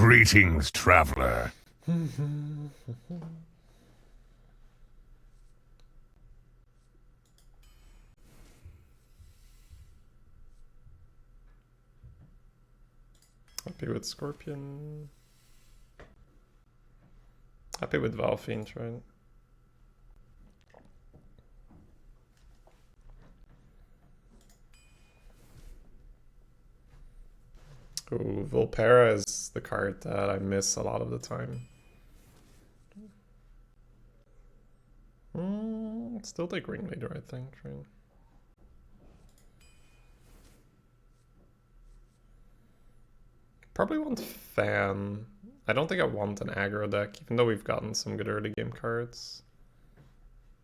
Greetings, traveler. Happy with Scorpion. Happy with Valfiend, right? Ooh, Volpera is the card that I miss a lot of the time. Still take Ringleader, I think, right? Probably want Fan. I don't think I want an aggro deck, even though we've gotten some good early game cards.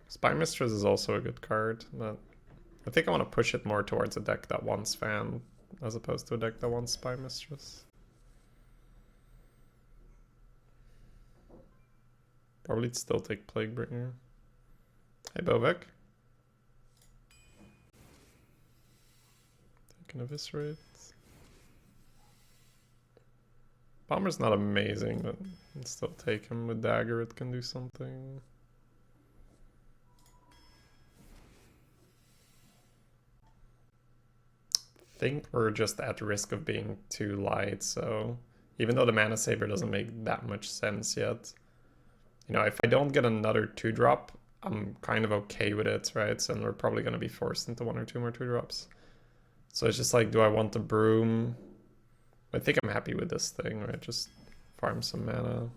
Spy Mistress is also a good card, but I think I want to push it more towards a deck that wants Fan as opposed to a deck that wants Spy Mistress. Probably still take Plaguebringer. Hey, Bovek. Take an Eviscerate. Bomber's not amazing, but I'll still take him with Dagger. It can do something. I think we're just at risk of being too light, so even though the Mana Saber doesn't make that much sense yet, you know, if I don't get another 2-drop, I'm kind of okay with it, right? So we're probably going to be forced into 1 or 2 more 2-drops. So it's just like, do I want the Broom? I think I'm happy with this thing, right? Just farm some mana.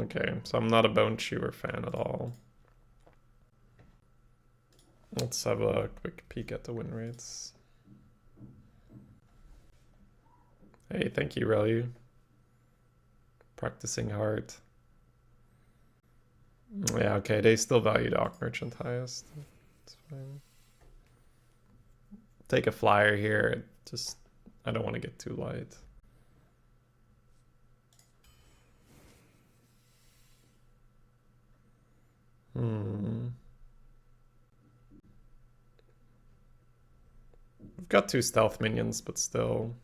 Okay. So I'm not a Bone Chewer fan at all. Let's have a quick peek at the win rates. Hey, thank you, Relu. Practicing hard. Yeah, okay, they still value the Arc Merchant highest. It's fine. Take a flyer here. Just, I don't want to get too light. We've got 2 stealth minions, but still.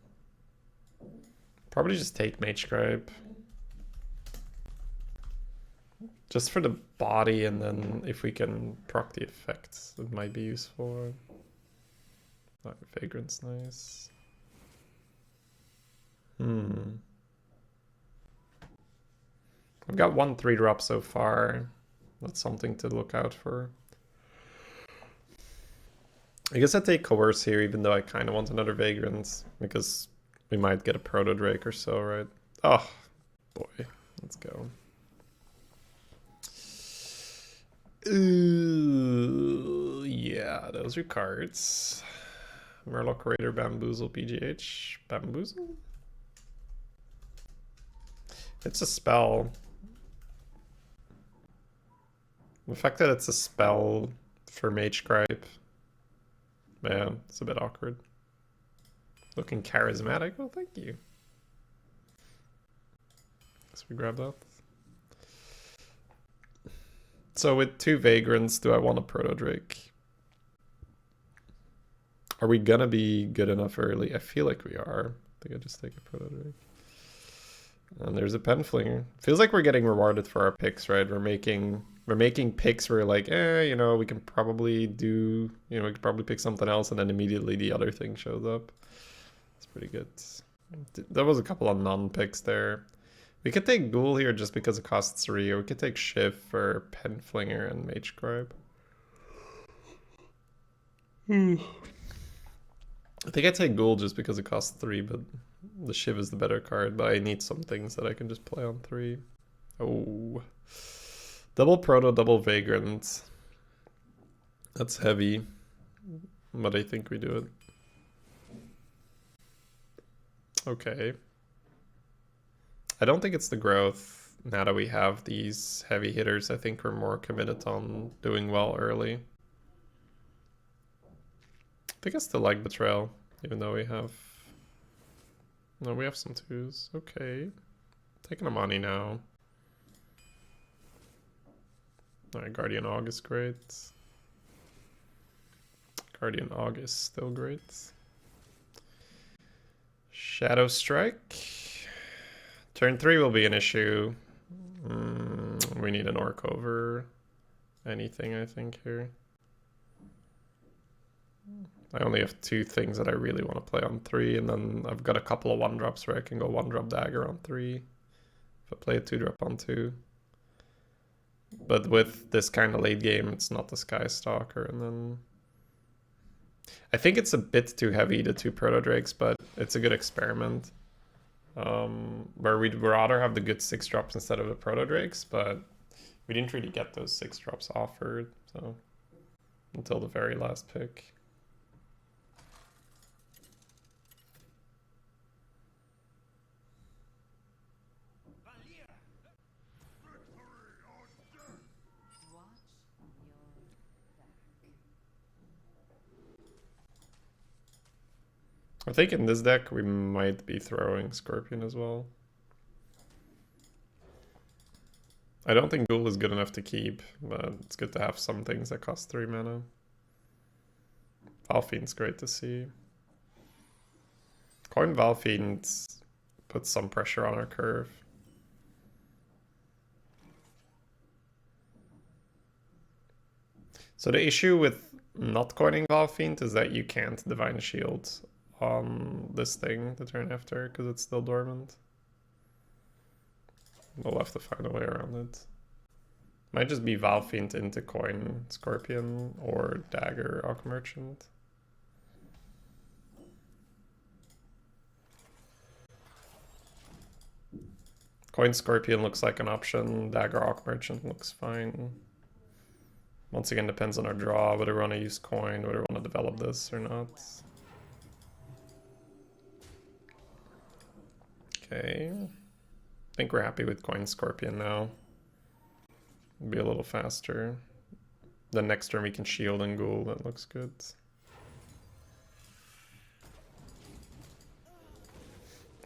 Probably just take Mage Scribe. Just for the body, and then if we can proc the effects, it might be useful. Oh, Vagrant's nice. I've got 1 3-drop so far. That's something to look out for. I guess I take Coerce here, even though I kind of want another Vagrant, because we might get a Proto Drake or so, right? Oh, boy. Let's go. Ooh, yeah, those are cards. Murloc Raider, Bamboozle, PGH. Bamboozle? It's a spell. The fact that it's a spell for Mage Scribe, man, it's a bit awkward. Looking charismatic. Well, thank you. Guess we grab that. So with 2 Vagrants, do I want a Proto Drake? Are we gonna be good enough early? I feel like we are. I think I just take a Proto Drake. And there's a Penflinger. Feels like we're getting rewarded for our picks, right? We're making picks where like, you know, we can probably do, you know, we could probably pick something else, and then immediately the other thing shows up. It's pretty good. There was a couple of non-picks there. We could take Ghoul here just because it costs 3, or we could take Shiv for Penflinger and Mage Scribe. I think I'd take Ghoul just because it costs 3, but the Shiv is the better card, but I need some things that I can just play on 3. Oh. Double Proto, double Vagrant. That's heavy, but I think we do it. Okay. I don't think it's the growth. Now that we have these heavy hitters, I think we're more committed on doing well early. I think I still like Betrayal, even though we have... No, we have some 2s. Okay. Taking a money now. Alright, Guardian August, great. Guardian August, still great. Shadow Strike. Turn 3 will be an issue. We need an orc over anything, I think, here. I only have 2 things that I really want to play on 3, and then I've got a couple of 1-drops where I can go 1-drop dagger on 3. If I play a 2-drop on 2. But with this kind of late game, it's not the Sky Stalker, and then... I think it's a bit too heavy, the 2 Proto Drakes, but it's a good experiment. Where we'd rather have the good 6-drops instead of the Proto Drakes, but we didn't really get those 6-drops offered, so... Until the very last pick. I think in this deck we might be throwing Scorpion as well. I don't think Ghoul is good enough to keep, but it's good to have some things that cost 3 mana. Valfiend's great to see. Coin Valfiend puts some pressure on our curve. So the issue with not coining Valfiend is that you can't Divine Shield on this thing the turn after because it's still dormant. We'll have to find a way around it. Might just be Valfiend into coin Scorpion or dagger Arc Merchant. Coin Scorpion looks like an option. Dagger Arc Merchant looks fine. Once again, depends on our draw, whether we want to use coin, whether we want to develop this or not. Okay. I think we're happy with coin Scorpion now. Be a little faster. The next turn we can shield and ghoul, that looks good.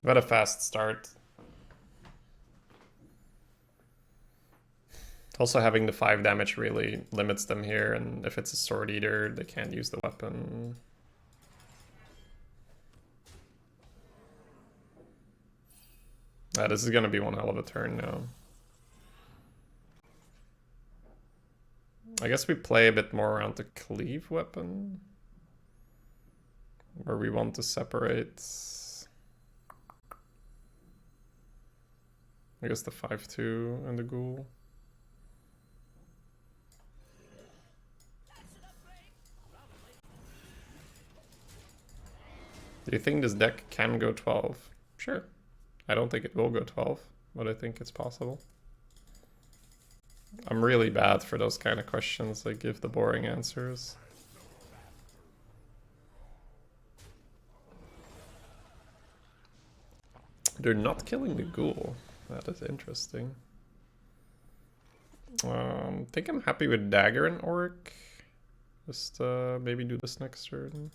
We've had a fast start. Also having the 5 damage really limits them here, and if it's a Sword Eater, they can't use the weapon. This is gonna be one hell of a turn now. I guess we play a bit more around the cleave weapon. Where we want to separate... I guess the 5-2 and the ghoul. Do you think this deck can go 12? Sure. I don't think it will go 12, but I think it's possible. I'm really bad for those kind of questions that give the boring answers. They're not killing the ghoul. That is interesting. I think I'm happy with dagger and orc. Just maybe do this next turn.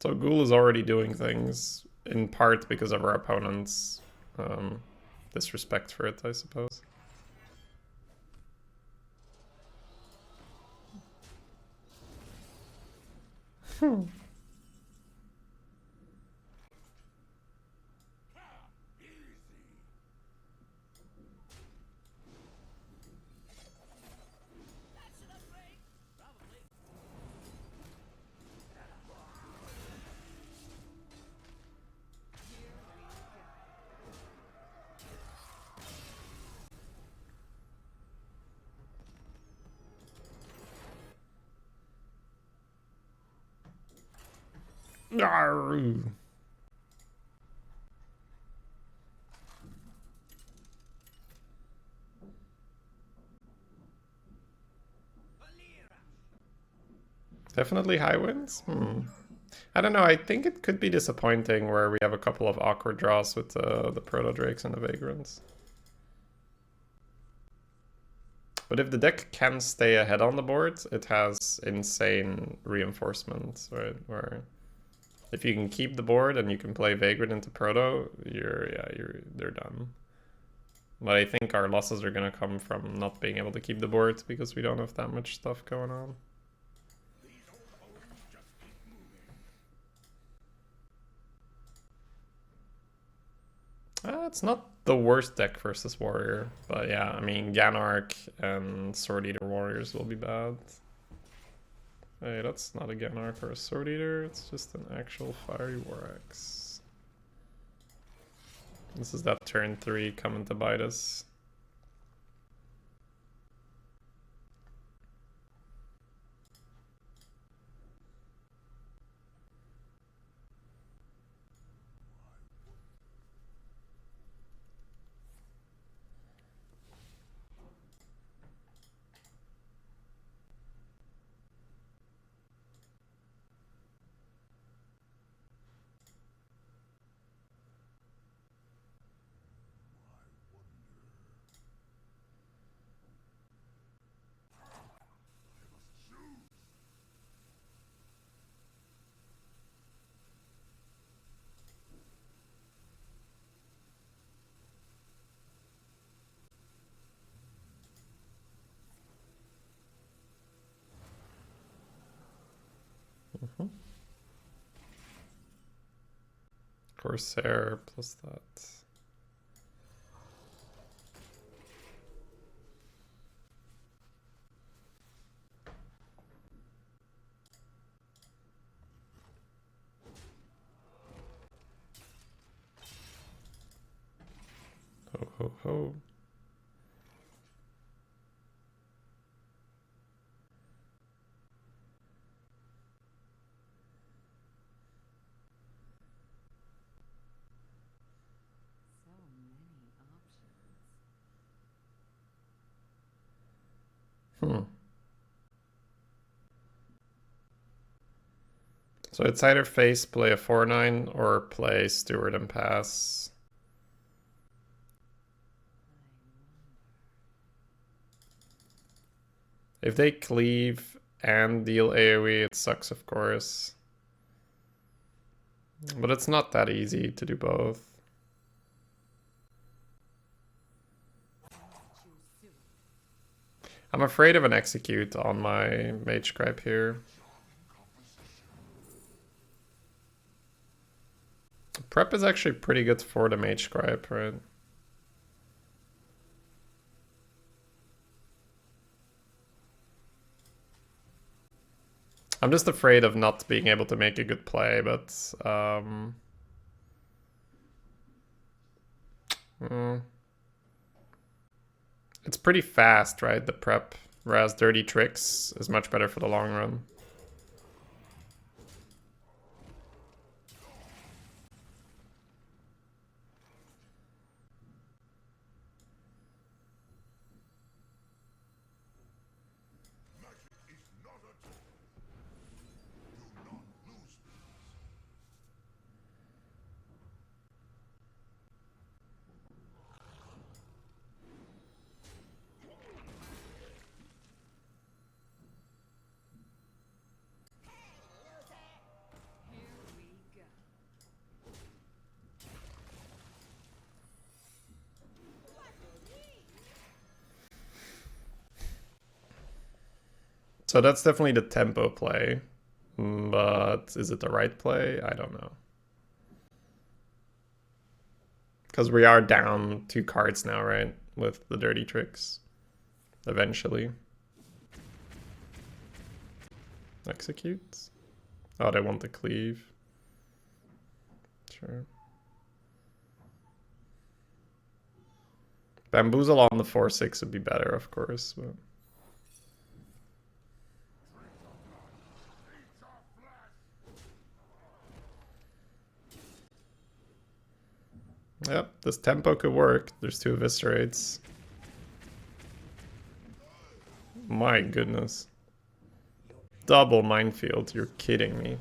So Ghoul is already doing things, in part because of our opponent's disrespect for it, I suppose. Arrgh. Definitely high wins? I don't know, I think it could be disappointing where we have a couple of awkward draws with the Proto Drakes and the Vagrants. But if the deck can stay ahead on the board, it has insane reinforcements, right? Where if you can keep the board and you can play Vagrant into Proto, they're done. But I think our losses are gonna come from not being able to keep the board because we don't have that much stuff going on. It's not the worst deck versus Warrior, but yeah, I mean, Ganark and Sword Eater Warriors will be bad. Hey, that's not a Ganark or a Sword Eater, it's just an actual Fiery War Axe. This is that turn 3 coming to bite us. Corsair plus that. Ho ho ho. So it's either face, play a 4-9, or play Steward and pass. If they cleave and deal AoE, it sucks, of course. But it's not that easy to do both. I'm afraid of an execute on my Mage Scribe here. Prep is actually pretty good for the Mage Scribe, right? I'm just afraid of not being able to make a good play, but it's pretty fast, right? The prep, whereas Dirty Tricks is much better for the long run. So that's definitely the tempo play, but is it the right play? I don't know. Because we are down 2 cards now, right? With the Dirty Tricks. Eventually. Execute? Oh, they want the cleave. Sure. Bamboozle on the 4-6 would be better, of course, but... Yep, this tempo could work. There's 2 eviscerates. My goodness. Double minefield, you're kidding me.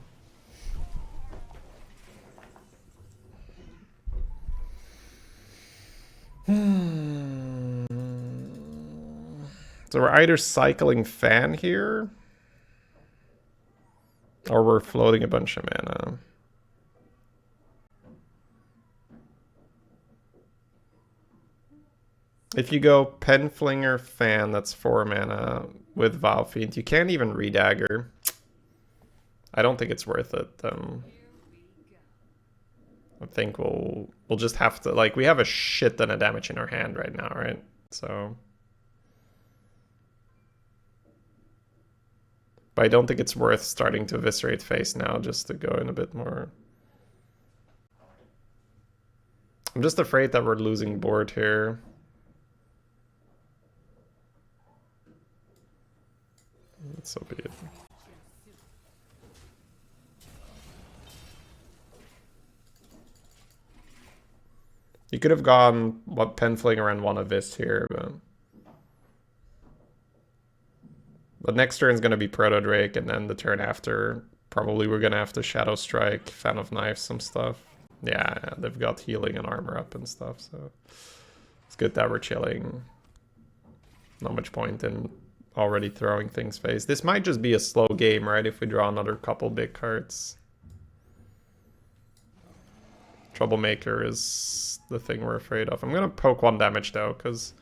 So we're either cycling Fan here, or we're floating a bunch of mana. If you go Penflinger Fan, that's 4 mana with Vow Fiend. You can't even redagger. I don't think it's worth it. I think we'll just have to, like, we have a shit ton of damage in our hand right now, right? So, but I don't think it's worth starting to eviscerate face now just to go in a bit more. I'm just afraid that we're losing board here. So be it. You could have gone Penflinger and one Abyss here, but next turn is going to be Proto Drake, and then the turn after, probably we're going to have to Shadow Strike, Fan of Knives, some stuff. Yeah, they've got healing and armor up and stuff, so it's good that we're chilling. Not much point in already throwing things face. This might just be a slow game, right, if we draw another couple big cards. Troublemaker is the thing we're afraid of. I'm going to poke 1 damage, though, because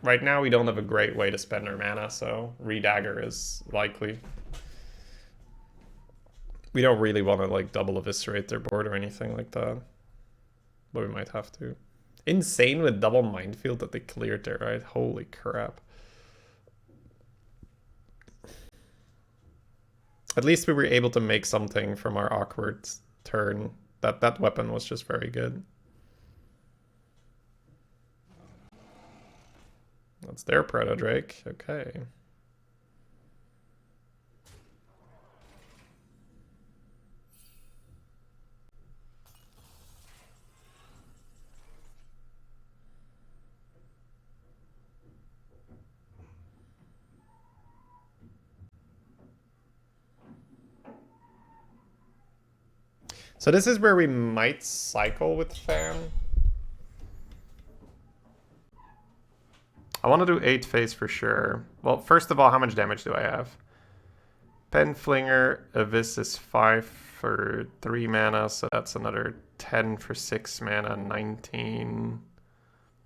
right now we don't have a great way to spend our mana, so redagger is likely. We don't really want to, like, double eviscerate their board or anything like that, but we might have to. Insane with double Mindfield that they cleared there, right? Holy crap. At least we were able to make something from our awkward turn. That weapon was just very good. That's their Proto Drake. Okay. So this is where we might cycle with Fan. I want to do 8 face for sure. Well, first of all, how much damage do I have? Penflinger, Abyss is 5 for 3 mana, so that's another 10 for 6 mana, 19.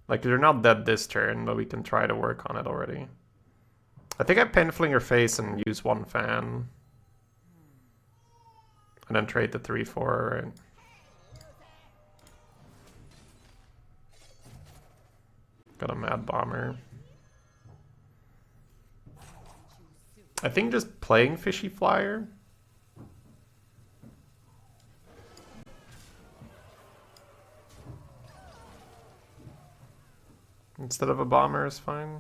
Like, they're not dead this turn, but we can try to work on it already. I think I Penflinger face and use 1 Fan. And then trade the 3-4, right? Got a Mad Bomber. I think just playing Fishy Flyer. Instead of a bomber is fine.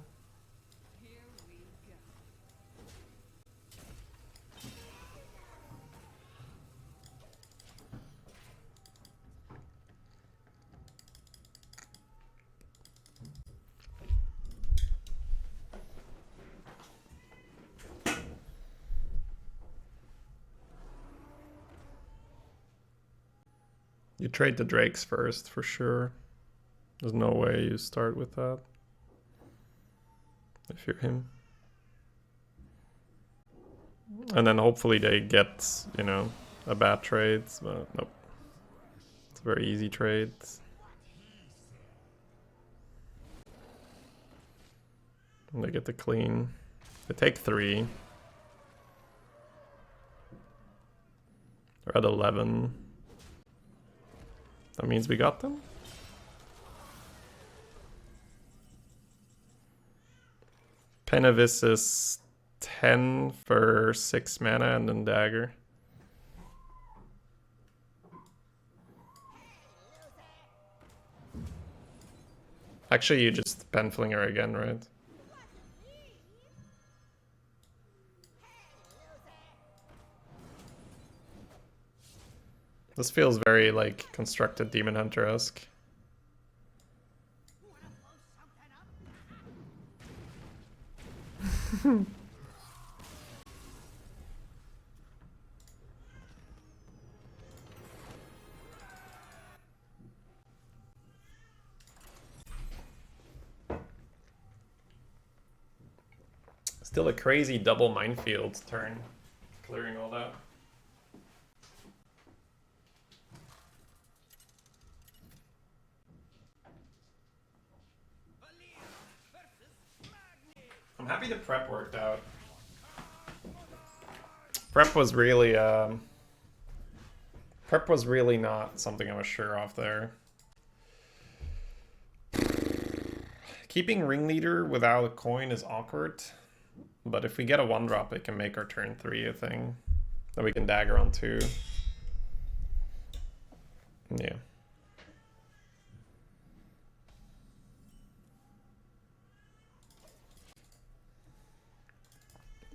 You trade the Drakes first, for sure. There's no way you start with that. If you're him. And then hopefully they get, you know, a bad trade, but nope. It's a very easy trade. And they get the clean. They take 3. They're at 11. That means we got them? Penavis is 10 for 6 mana and then dagger. Actually, you just Penflinger again, right? This feels very, like, constructed Demon Hunter-esque. Still a crazy double minefield turn, clearing all that. I'm happy the prep worked out. Prep was really not something I was sure of there. Keeping ringleader without a coin is awkward, but if we get a 1-drop, it can make our turn 3 a thing. Then we can dagger on 2. Yeah.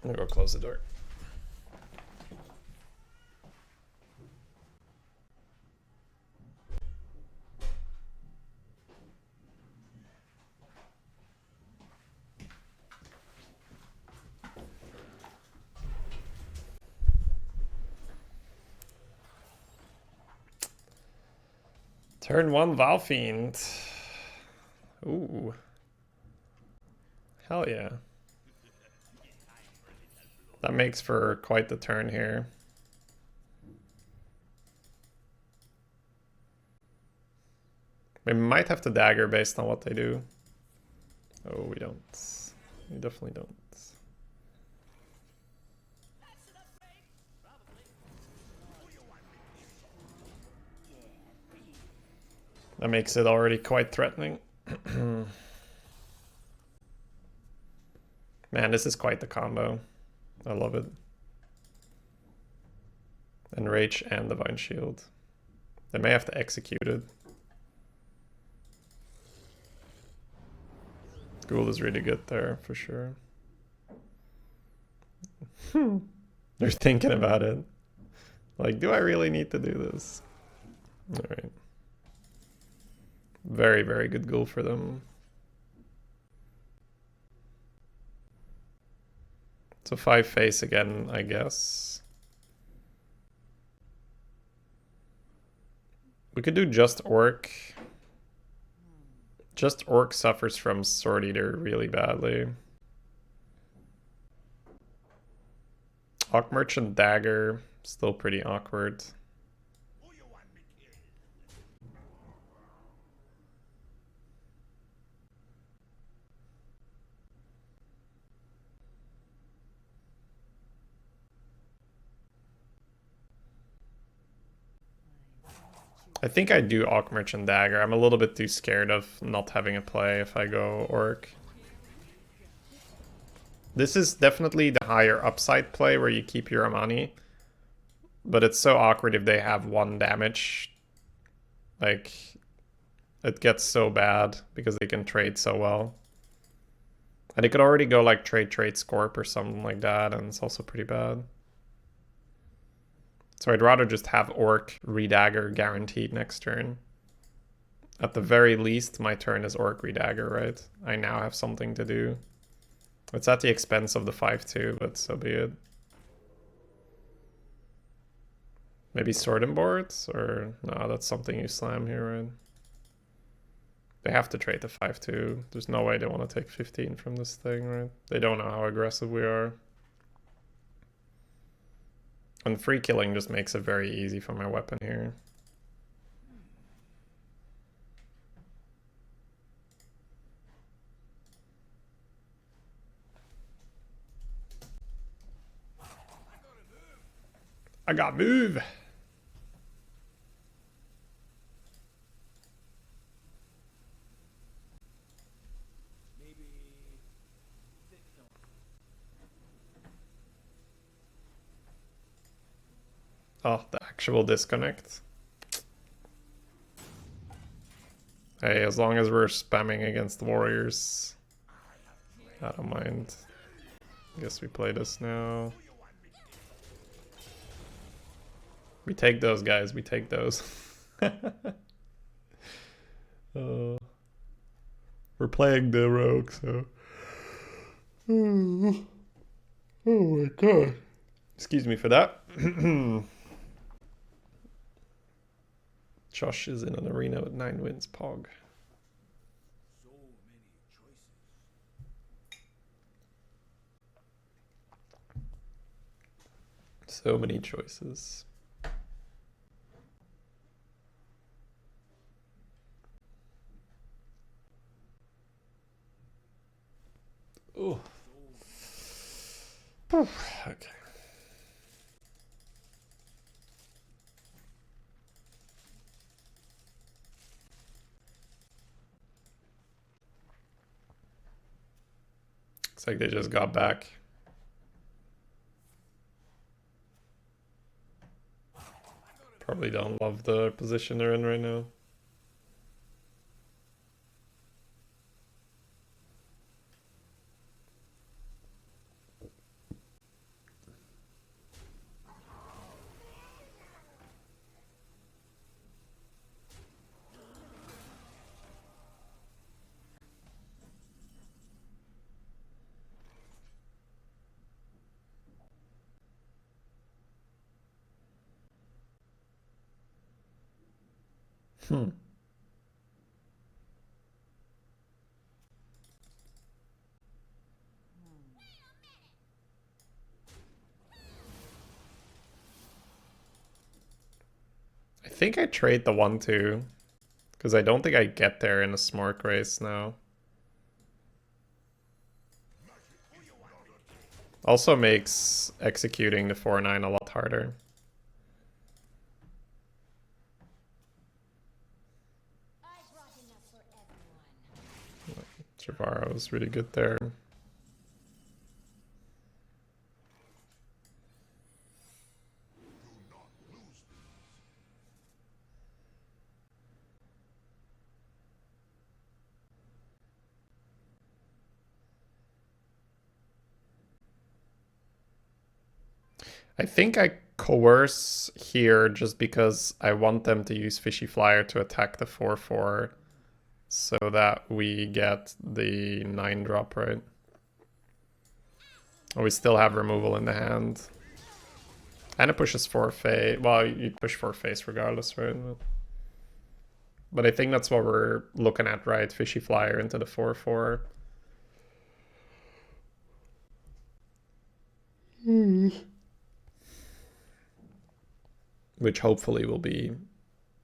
I'm gonna go close the door. Turn 1 Valfiend. Ooh. Hell yeah. That makes for quite the turn here. We might have to dagger based on what they do. Oh, we don't. We definitely don't. That makes it already quite threatening. Man, this is quite the combo. I love it. Enrage and Divine Shield. They may have to execute it. Ghoul is really good there, for sure. They're thinking about it. Like, do I really need to do this? Alright. Very, very good Ghoul for them. So 5 face again, I guess. We could do just Orc. Just Orc suffers from Sword Eater really badly. Hawk Merchant Dagger, still pretty awkward. I think I do Hawk Merchant Dagger. I'm a little bit too scared of not having a play if I go Orc. This is definitely the higher upside play where you keep your Amani. But it's so awkward if they have 1 damage. Like, it gets so bad because they can trade so well. And it could already go like trade Scorp or something like that, and it's also pretty bad. So I'd rather just have Orc Redagger guaranteed next turn. At the very least, my turn is Orc Redagger, right? I now have something to do. It's at the expense of the 5-2, but so be it. Maybe Sword and Boards? Or no, that's something you slam here, right? They have to trade the 5-2. There's no way they want to take 15 from this thing, right? They don't know how aggressive we are. And free killing just makes it very easy for my weapon here. I got move. Oh, the actual disconnect. Hey, as long as we're spamming against warriors, I don't mind. I guess we play this now. We take those, guys. We take those. We're playing the rogue, so... Oh my god. Excuse me for that. Josh is in an arena with 9 wins, Pog. So many choices. Oh. Okay. Looks like they just got back. Probably don't love the position they're in right now. I think I trade the 1-2 because I don't think I get there in a smork race now. Also makes executing the 4-9 a lot harder. Javaro was really good there. I think I coerce here just because I want them to use Fishy Flyer to attack the 4-4 so that we get the 9 drop, right? We still have removal in the hand. And it pushes 4 face. Well, you push 4 face regardless, right? But I think that's what we're looking at, right? Fishy Flyer into the 4-4. Which hopefully will be,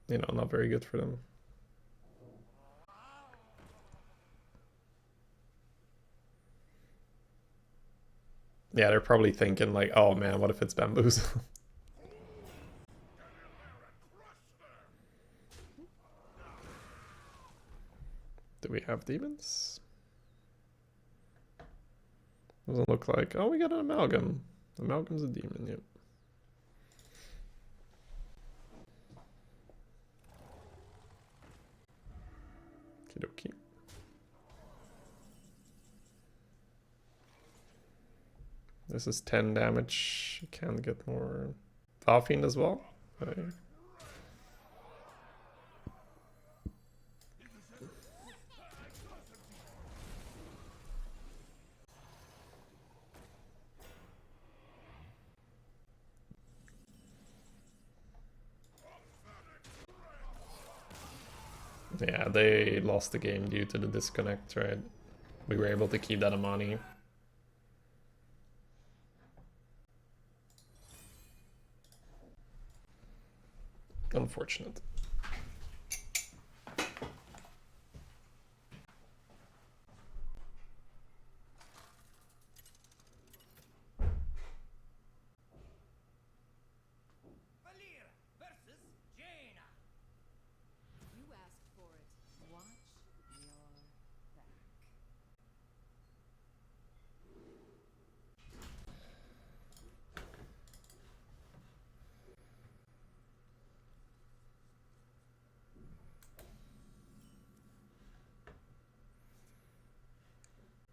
you know, not very good for them. Yeah, they're probably thinking like, oh man, what if it's Bamboozle? Do we have demons? Doesn't look like. Oh, we got an amalgam. Amalgam's a demon, yep. Okie dokie. This is 10 damage. Can get more. Valfiend as well. Okay. Yeah, they lost the game due to the disconnect, right? We were able to keep that Amani. Unfortunate.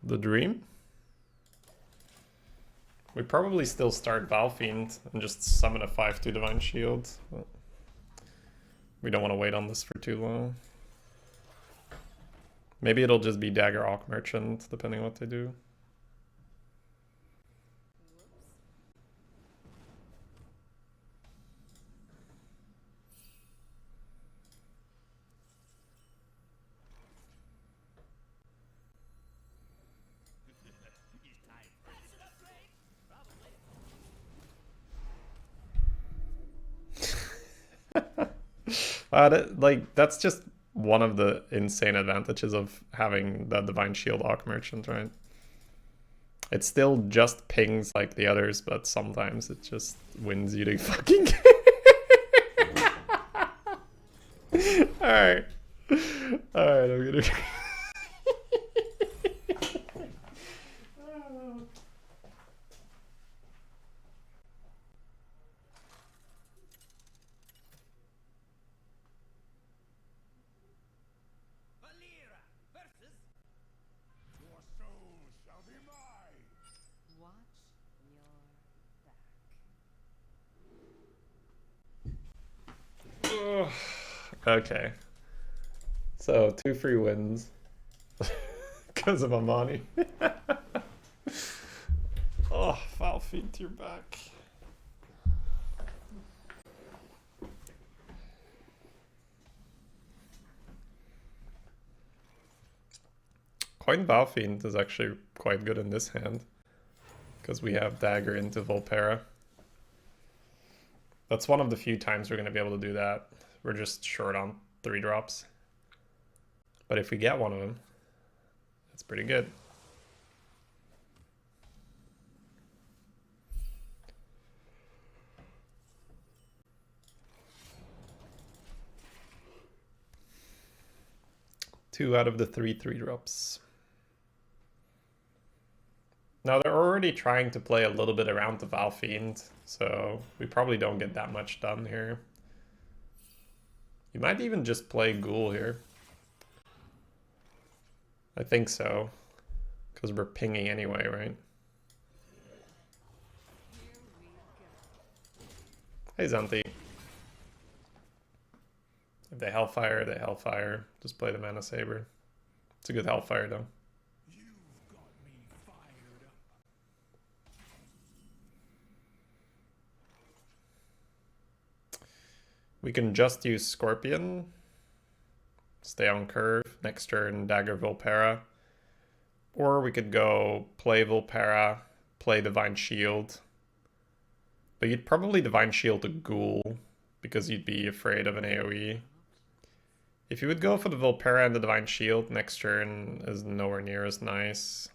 The Dream? We probably still start Valfiend and just summon a 5-2 Divine Shield. But we don't want to wait on this for too long. Maybe it'll just be Dagger Awk Merchant, depending on what they do. Like, that's just one of the insane advantages of having the Divine Shield Arc Merchant, right? It still just pings like the others, but sometimes it just wins you the fucking game. Alright. Alright, I'm gonna... Okay. So, 2 free wins. Because of Amani. Oh, foul feet to your back. Coin Valfiend is actually quite good in this hand. Because we have Dagger into Volpera. That's one of the few times we're going to be able to do that. We're just short on 3 drops. But if we get one of them, that's pretty good. Two out of the 3 drops. Now they're already trying to play a little bit around the Valfiend, so we probably don't get that much done here. You might even just play Ghoul here. I think so, because we're pinging anyway, right? Hey Zanti. If they Hellfire, they Hellfire. Just play the Mana Saber. It's a good Hellfire though. We can just use Scorpion. Stay on curve. Next turn, Dagger Volpera. Or we could go play Volpera, play Divine Shield. But you'd probably Divine Shield a Ghoul, because you'd be afraid of an AoE. If you would go for the Volpera and the Divine Shield, next turn is nowhere near as nice.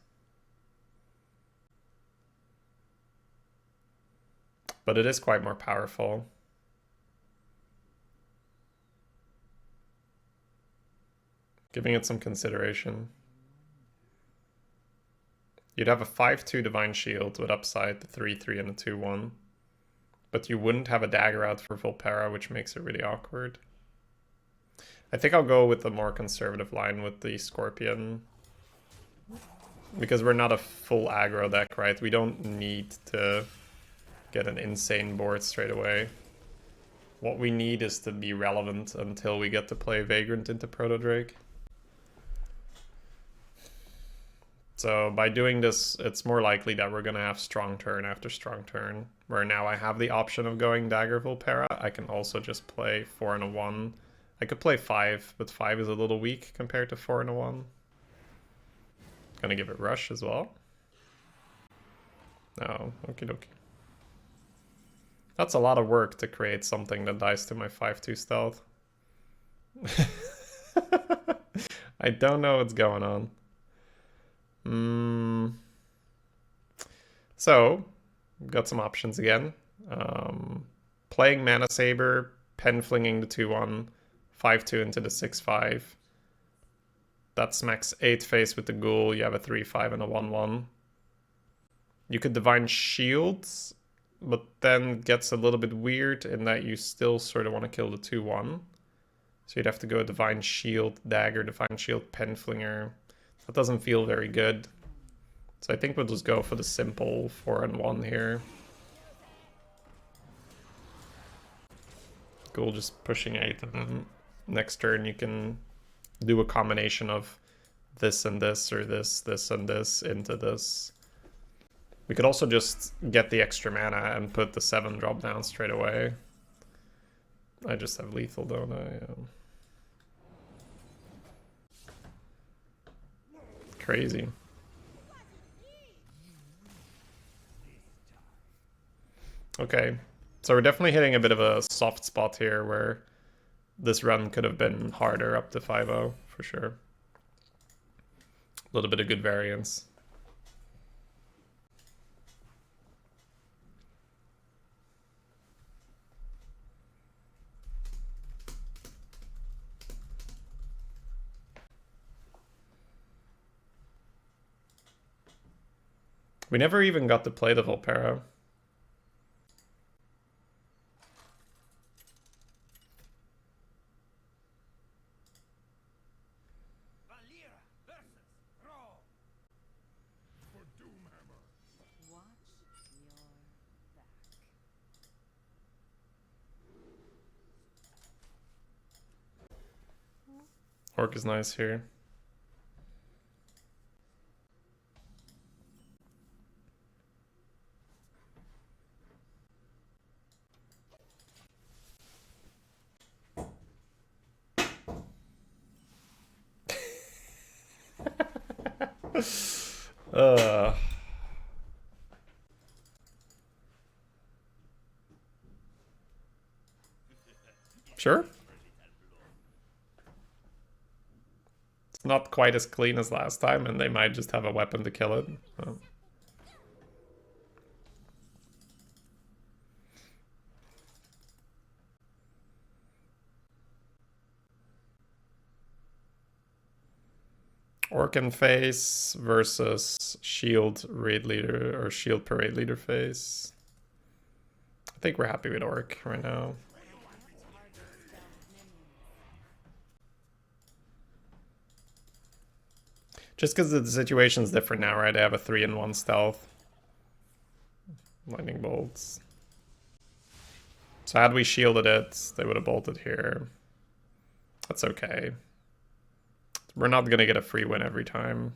But it is quite more powerful. Giving it some consideration. You'd have a 5-2 Divine Shield with upside, the 3-3 and a 2-1. But you wouldn't have a dagger out for Volpera, which makes it really awkward. I think I'll go with the more conservative line with the Scorpion. Because we're not a full aggro deck, right? We don't need to get an insane board straight away. What we need is to be relevant until we get to play Vagrant into Proto Drake. So by doing this, it's more likely that we're going to have strong turn after strong turn. Where now I have the option of going Dagger Volpera. I can also just play 4 and a 1. I could play 5, but 5 is a little weak compared to 4 and a 1. Gonna give it Rush as well. No, okie dokie. That's a lot of work to create something that dies to my 5-2 stealth. I don't know what's going on. So, got some options again. Playing Mana Saber, pen flinging the 2-1, 5-2 into the 6-5. That smacks 8 face with the Ghoul. You have a 3-5 and a 1-1. You could Divine Shields, but then gets a little bit weird in that you still sort of want to kill the 2-1. So you'd have to go Divine Shield, Dagger, Divine Shield, Penflinger. That doesn't feel very good. So I think we'll just go for the simple 4 and 1 here. Ghoul just pushing 8, and then next turn you can do a combination of this and this, or this and this into this. We could also just get the extra mana and put the 7 drop down straight away. I just have lethal, don't I? Crazy. Okay, so we're definitely hitting a bit of a soft spot here where this run could have been harder up to 5-0 for sure. A little bit of good variance. We never even got to play the Volpero. Orc is nice here. Sure. It's not quite as clean as last time, and they might just have a weapon to kill it. Oh. Orc and face versus shield raid leader or shield parade leader face. I think we're happy with Orc right now. Just because the situation's different now, right? I have a 3-in-1 stealth. Lightning bolts. So had we shielded it, they would have bolted here. That's okay. We're not going to get a free win every time.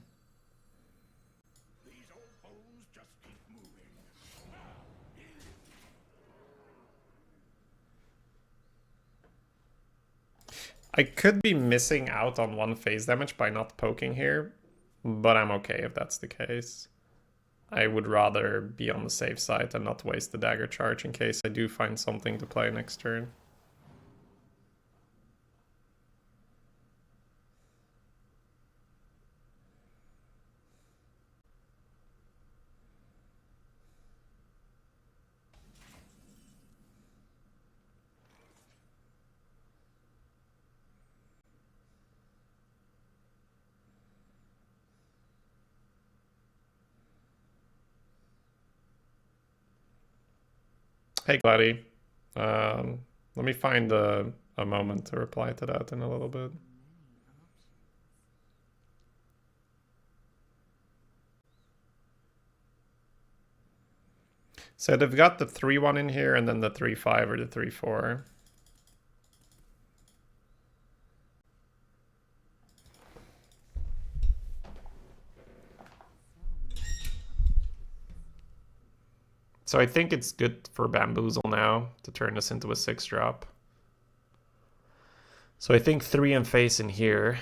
I could be missing out on 1 phase damage by not poking here, but I'm okay if that's the case. I would rather be on the safe side and not waste the dagger charge in case I do find something to play next turn. Hey, Gladdy. Let me find a moment to reply to that in a little bit. So they've got the 3-1 in here and then the 3-5 or the 3-4. So I think it's good for Bamboozle now to turn this into a 6-drop. So I think 3 and face in here.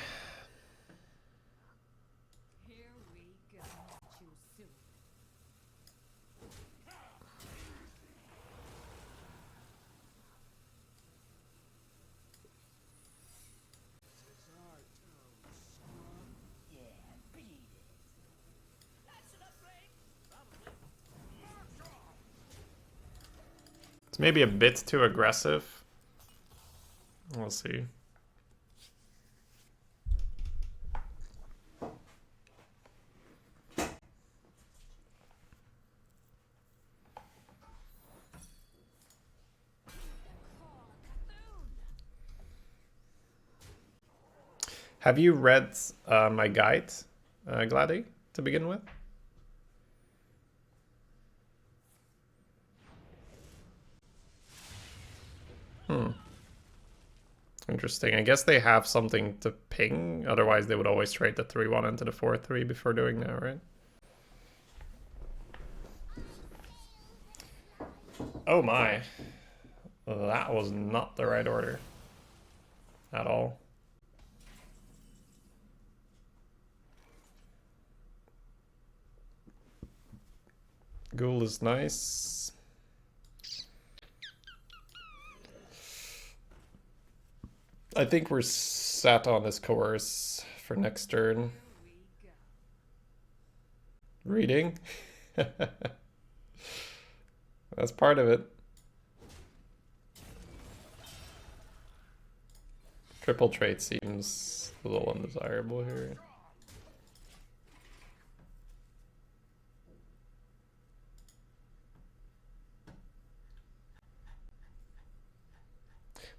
It's maybe a bit too aggressive. We'll see. Have you read my guide, Gladdy, to begin with? Interesting. I guess they have something to ping. Otherwise, they would always trade the 3-1 into the 4-3 before doing that, right? Oh my. That was not the right order. At all. Ghoul is nice. I think we're sat on this coerce for next turn. Reading? That's part of it. Triple trait seems a little undesirable here.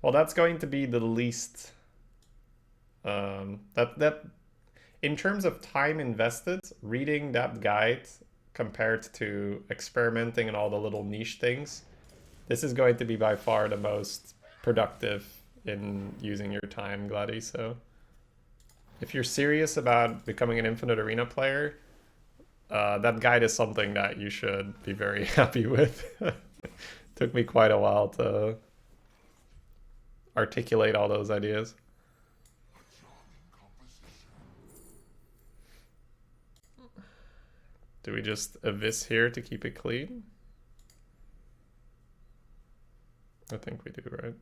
Well, that's going to be the least. That in terms of time invested, reading that guide compared to experimenting and all the little niche things, this is going to be by far the most productive in using your time, Gladdy. So if you're serious about becoming an Infinite Arena player, that guide is something that you should be very happy with. Took me quite a while to articulate all those ideas. Do we just abyss here to keep it clean? I think we do, right?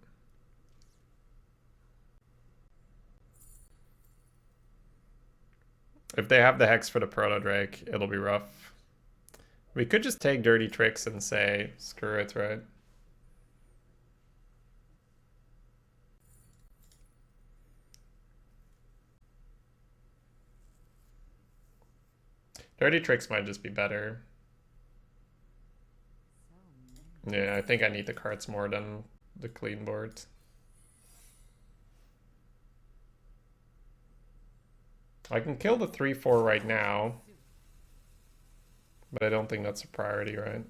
If they have the Hex for the Proto Drake, it'll be rough. We could just take Dirty Tricks and say, screw it, right? Dirty Tricks might just be better. Yeah, I think I need the cards more than the clean board. I can kill the 3/4 right now, but I don't think that's a priority, right?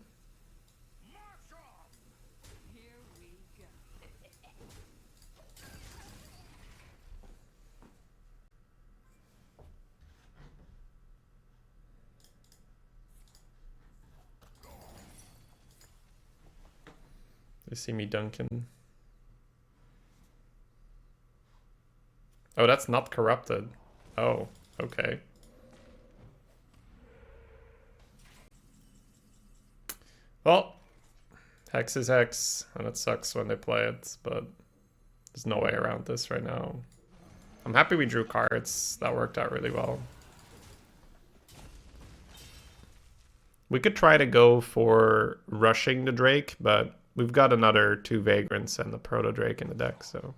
They see me dunking. Oh, that's not corrupted. Oh, okay. Well, Hex is Hex, and it sucks when they play it, but there's no way around this right now. I'm happy we drew cards. That worked out really well. We could try to go for rushing the Drake, but we've got another 2 Vagrants and the Proto Drake in the deck, so...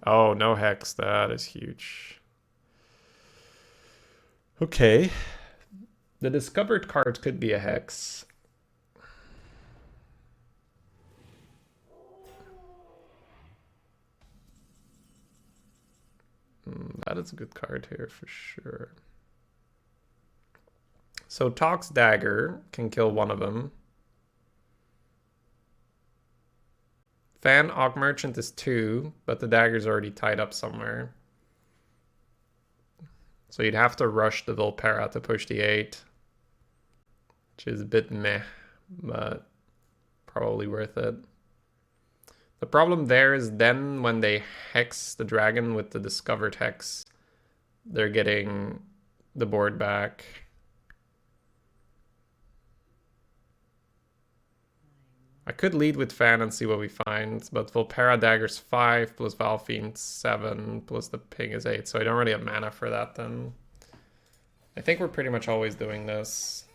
Oh, no Hex. That is huge. Okay. The discovered card could be a Hex. That is a good card here for sure. So Tox Dagger can kill one of them. Fan Aug Merchant is 2, but the dagger's already tied up somewhere. So you'd have to rush the Volpera to push the 8. Which is a bit meh, but probably worth it. The problem there is then when they hex the dragon with the discovered hex, they're getting the board back. I could lead with Fan and see what we find, but Volpera Dagger's 5 plus Valfiend 7 plus the ping is 8, so I don't really have mana for that then. I think we're pretty much always doing this.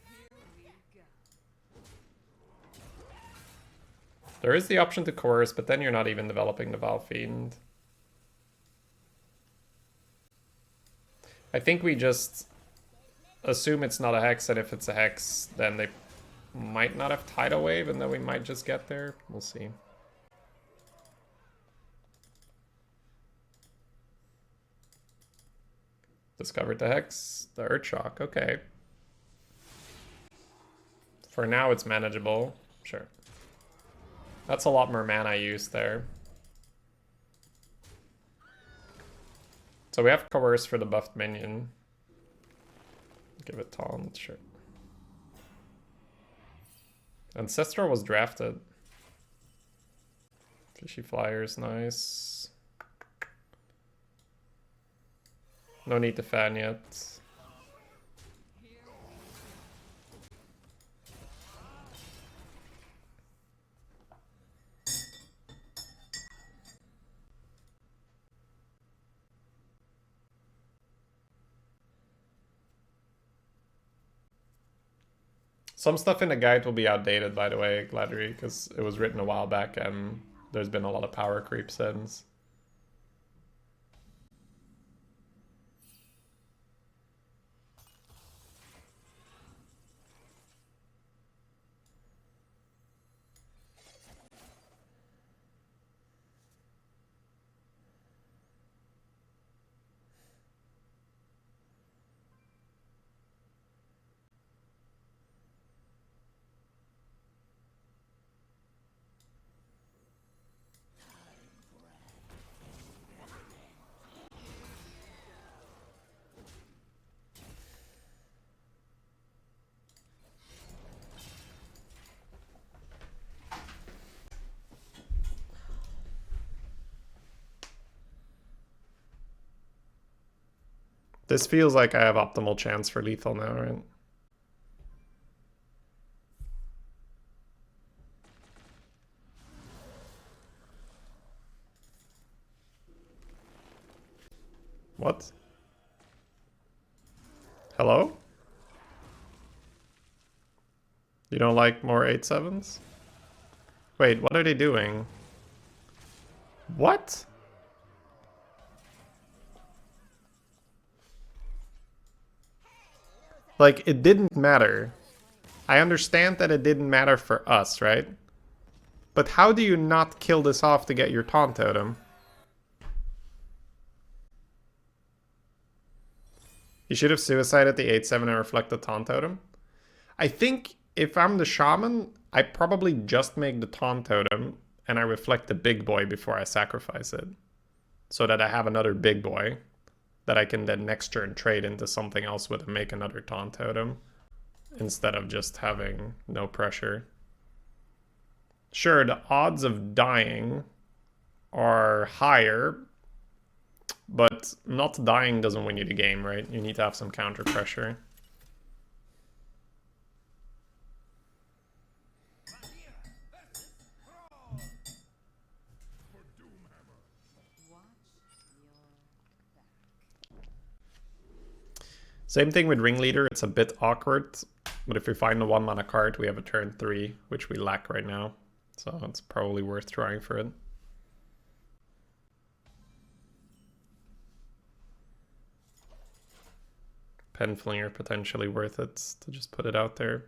There is the option to coerce, but then you're not even developing the Valfiend. I think we just assume it's not a hex, and if it's a hex, then they might not have Tidal Wave, and then we might just get there. We'll see. Discovered the hex, the Earthshock, okay. For now, it's manageable. Sure. That's a lot more mana used there. So we have Coerce for the buffed minion. Give it Taunt, sure. Ancestral was drafted. Fishy Flyers, nice. No need to fan yet. Some stuff in the guide will be outdated, by the way, Gladry, because it was written a while back and there's been a lot of power creep since. This feels like I have optimal chance for lethal now, right? What? Hello? You don't like more 8/7s? Wait, what are they doing? What? Like, it didn't matter. I understand that it didn't matter for us, right? But how do you not kill this off to get your taunt totem? You should have suicided the 8/7 and reflect the taunt totem. I think if I'm the shaman, I probably just make the taunt totem and I reflect the big boy before I sacrifice it. So that I have another big boy that I can then next turn trade into something else with and make another taunt totem instead of just having no pressure. Sure, the odds of dying are higher, but not dying doesn't win you the game, right? You need to have some counter pressure. Same thing with Ringleader, it's a bit awkward, but if we find a 1-mana card, we have a turn 3, which we lack right now. So it's probably worth trying for it. Penflinger potentially worth it to just put it out there.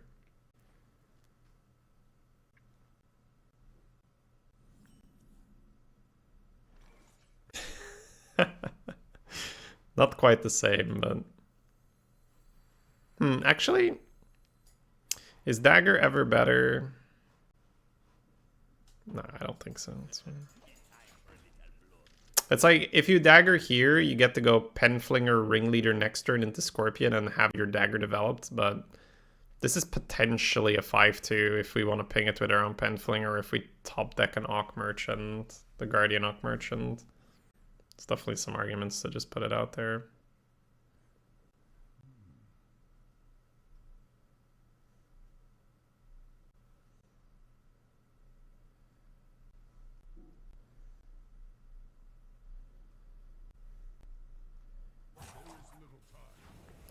Not quite the same, but... actually, is Dagger ever better? No, I don't think so. It's like, if you Dagger here, you get to go Penflinger, Ringleader next turn into Scorpion and have your Dagger developed, but this is potentially a 5-2 if we want to ping it with our own Penflinger, or if we top deck an Auk Merchant, the Guardian Auk Merchant. It's definitely some arguments to just put it out there.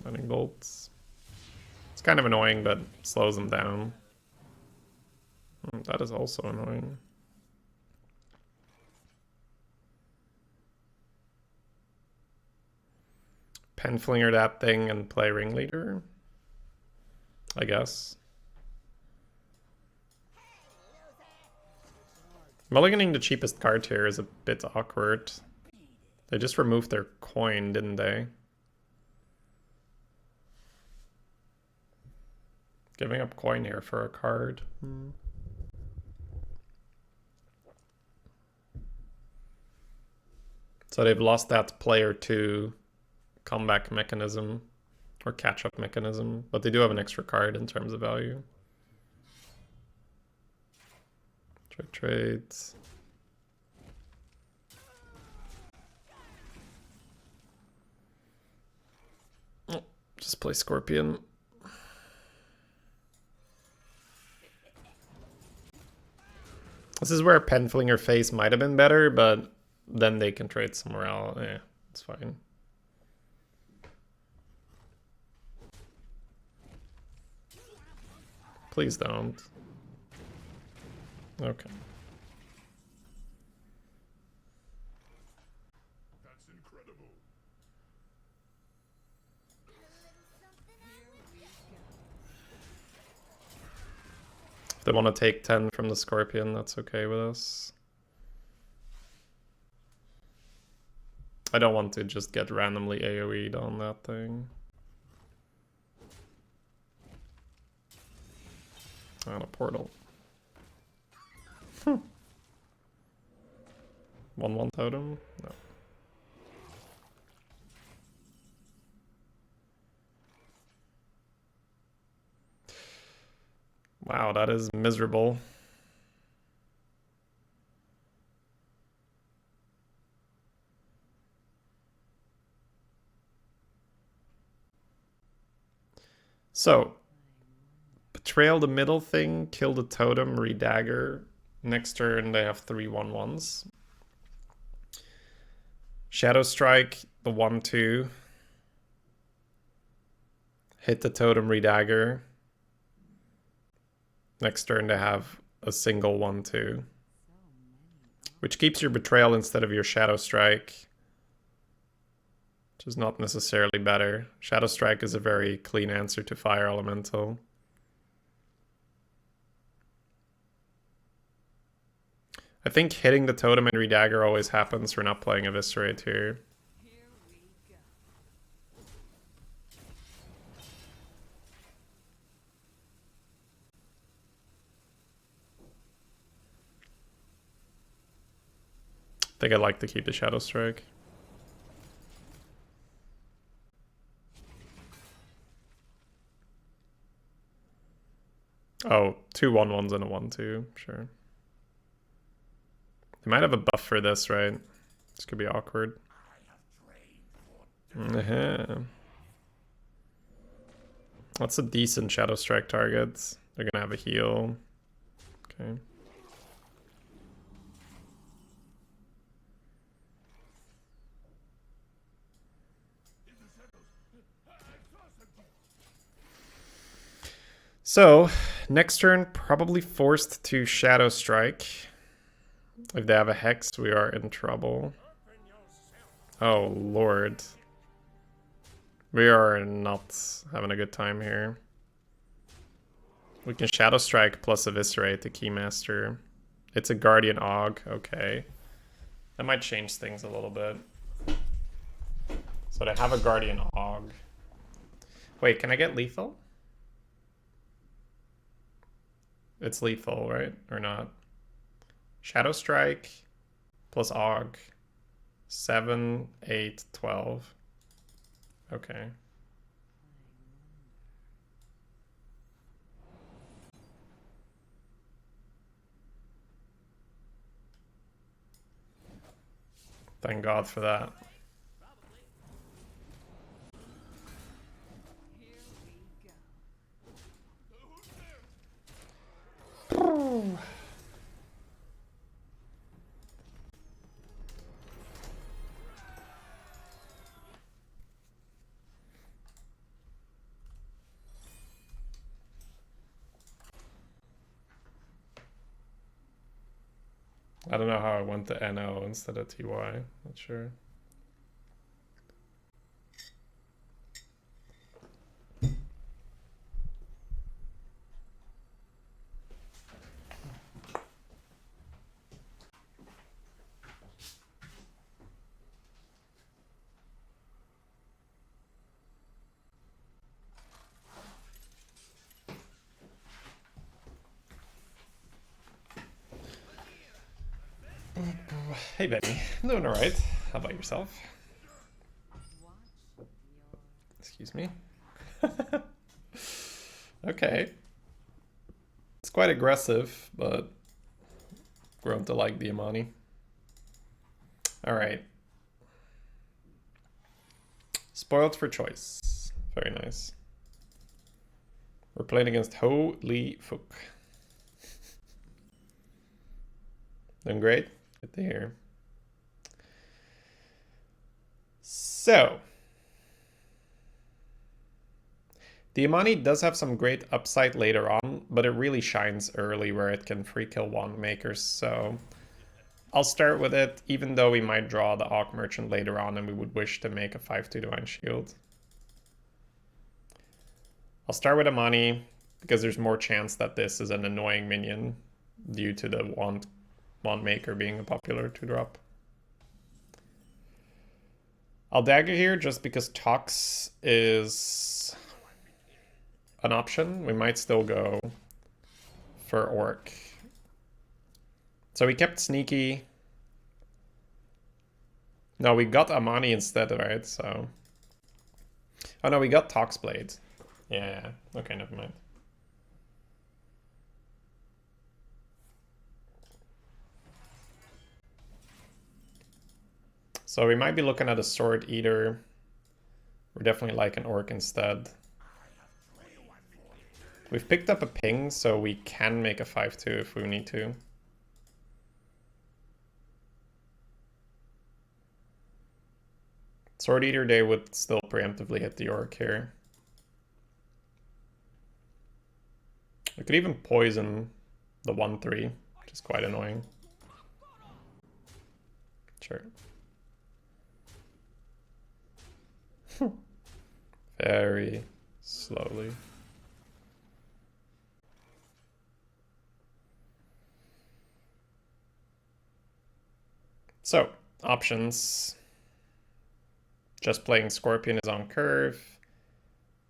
Lightning bolts. It's kind of annoying, but slows them down. That is also annoying. Penflinger that thing and play Ringleader, I guess. Mulliganing the cheapest card here is a bit awkward. They just removed their coin, didn't they? Giving up coin here for a card. So they've lost that player 2 comeback mechanism or catch-up mechanism, but they do have an extra card in terms of value. Trades. Oh, just play Scorpion. This is where Penflinger face might have been better, but then they can trade somewhere else. Yeah, it's fine. Please don't. Okay. That's incredible. If they want to take 10 from the Scorpion, that's okay with us. I don't want to just get randomly AoE'd on that thing. On a portal. 1/1 totem? No. Wow, that is miserable. So, betrayal the middle thing, kill the totem, redagger. Next turn they have 3 1/1s. Shadow Strike, the 1/2. Hit the totem, redagger. Next turn they have a single 1/2. Which keeps your betrayal instead of your Shadow Strike. Which is not necessarily better. Shadow Strike is a very clean answer to Fire Elemental. I think hitting the totem and redagger always happens. We're not playing Eviscerate here. I think I'd like to keep the Shadow Strike. Oh, 2 1/1s and a 1/2, sure. They might have a buff for this, right? This could be awkward. That's a decent Shadow Strike target. They're gonna have a heal. Okay. So, next turn, probably forced to Shadow Strike. If they have a Hex, we are in trouble. Oh, Lord. We are not having a good time here. We can Shadow Strike plus Eviscerate the Keymaster. It's a Guardian Aug, okay. That might change things a little bit. So they have a Guardian Aug. Wait, can I get lethal? It's lethal, right? Or not? Shadow Strike plus Aug. 7, 8, 12. Okay. Thank God for that. I don't know how I went to NO instead of TY. Not sure. Hey, Benny. I'm doing alright. How about yourself? Excuse me. Okay. It's quite aggressive, but grown to like the Amani. Alright. Spoiled for choice. Very nice. We're playing against Holy Fuck. Doing great. Good to hear. So, The Imani does have some great upside later on, but it really shines early where it can free kill wand makers, so I'll start with it, even though we might draw the Auk Merchant later on and we would wish to make a 5/2 Divine Shield. I'll start with Imani, because there's more chance that this is an annoying minion due to the wand maker being a popular 2-drop. I'll dagger here just because Tox is an option. We might still go for Orc. So we kept Sneaky. No, we got Amani instead, right? So. Oh no, we got Toxblade. Yeah, okay, never mind. So we might be looking at a Sword Eater. We're definitely like an Orc instead. We've picked up a ping, so we can make a 5/2 if we need to. Sword Eater, they would still preemptively hit the Orc here. We could even poison the 1/3, which is quite annoying. Sure. Very slowly. So, options. Just playing Scorpion is on curve.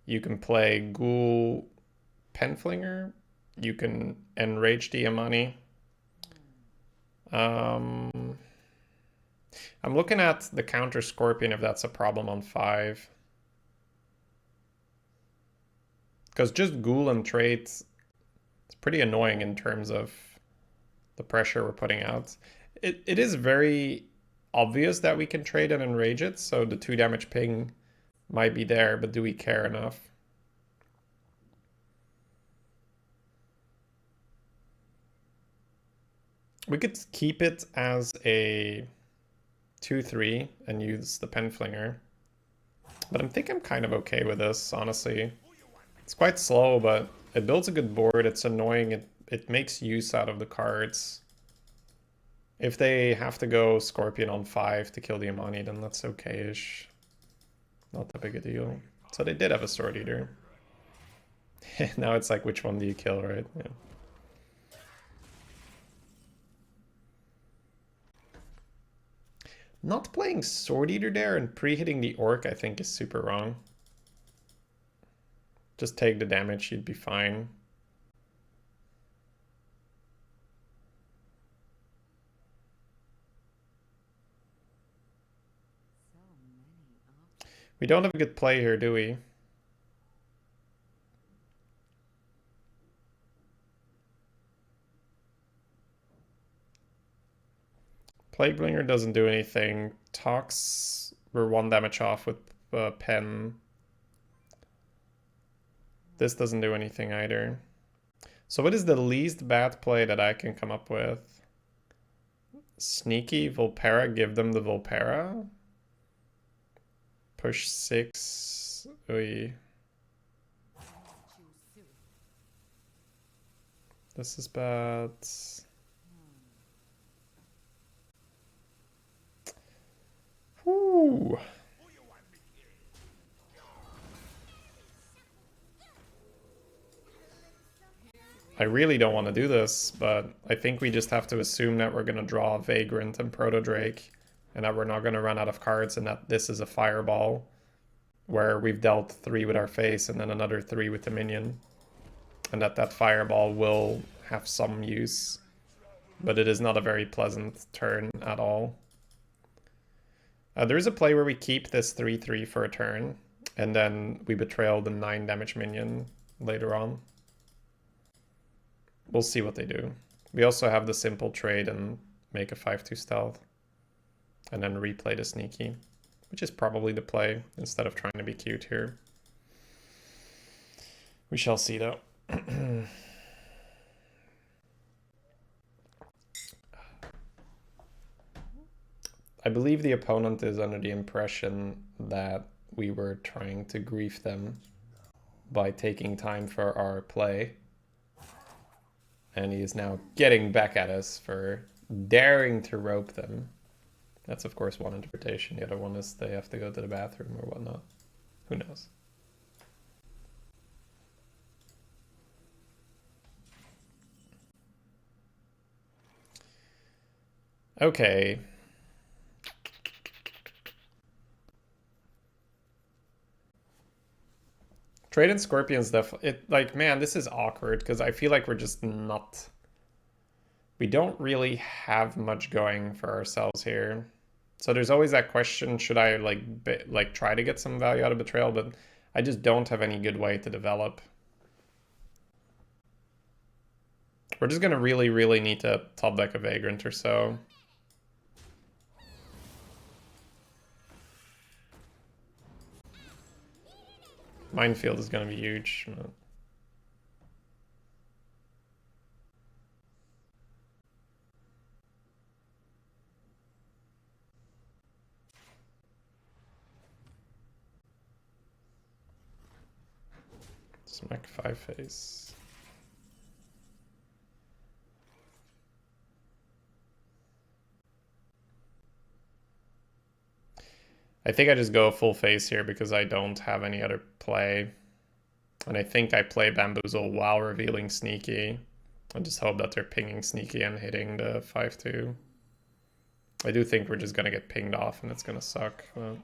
You can play Ghoul Penflinger. You can Enrage the Imani. I'm looking at the counter Scorpion if that's a problem on 5. Because just Ghoul and Trait, it's pretty annoying in terms of the pressure we're putting out. It is very obvious that we can trade and enrage it, so the 2 damage ping might be there, but do we care enough? We could keep it as a 2/3 and use the Penflinger. But I think I'm kind of okay with this, honestly. It's quite slow, but it builds a good board. It's annoying. It makes use out of the cards. If they have to go Scorpion on 5 to kill the Imani, then that's okay-ish. Not that big a deal. So they did have a Sword Eater. Now it's like, which one do you kill, right? Yeah. Not playing Sword Eater there and pre-hitting the Orc, I think, is super wrong. Just take the damage, you'd be fine. We don't have a good play here, do we? Plaguebringer doesn't do anything. Tox, we're 1 damage off with Pen. This doesn't do anything either. So what is the least bad play that I can come up with? Sneaky, Volpera, give them the Volpera. Push 6. Oy. This is bad. Whew. I really don't want to do this, but I think we just have to assume that we're going to draw Vagrant and Proto-Drake, and that we're not going to run out of cards, and that this is a Fireball, where we've dealt 3 with our face and then another 3 with the minion, and that Fireball will have some use, but it is not a very pleasant turn at all. There's a play where we keep this 3/3 for a turn, and then we betrayal the 9 damage minion later on. We'll see what they do. We also have the simple trade and make a 5/2 stealth. And then replay the sneaky, which is probably the play instead of trying to be cute here. We shall see though. I believe the opponent is under the impression that we were trying to grief them. by taking time for our play. And he is now getting back at us for daring to rope them. That's of course one interpretation. The other one is they have to go to the bathroom or whatnot. Who knows? Okay. Trade in Scorpions definitely, like, man, this is awkward because I feel like we're just not, we don't really have much going for ourselves here. So there's always that question, should I like try to get some value out of Betrayal, but I just don't have any good way to develop. We're just gonna really need to top deck a Vagrant or so. Minefield is gonna be huge. Smack 5 face. I think I just go full face here because I don't have any other play. And I think I play Bamboozle while revealing Sneaky. I just hope that they're pinging Sneaky and hitting the 5-2. I do think we're just gonna get pinged off and it's gonna suck. But...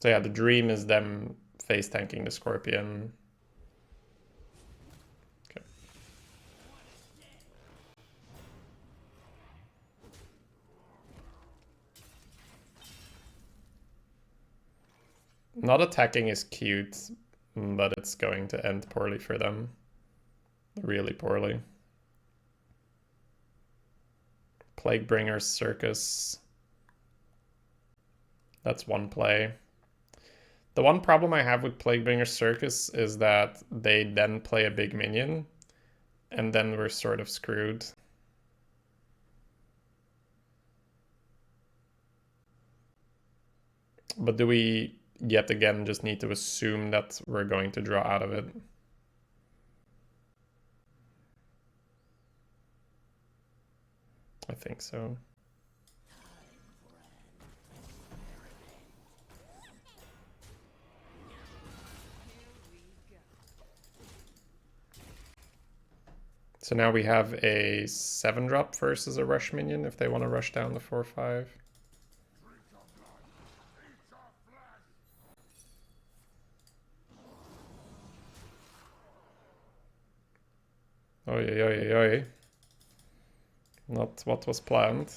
So yeah, the dream is them face tanking the Scorpion. Okay. Not attacking is cute, but it's going to end poorly for them. Really poorly. Plaguebringer's Circus. That's one play. The one problem I have with Plaguebringer's Circus is that they then play a big minion, and then we're sort of screwed. But do we, yet again, just need to assume that we're going to draw out of it? I think so. So now we have a 7-drop versus a rush minion if they want to rush down the 4-5. Oi, oi, oi, oi. Not what was planned.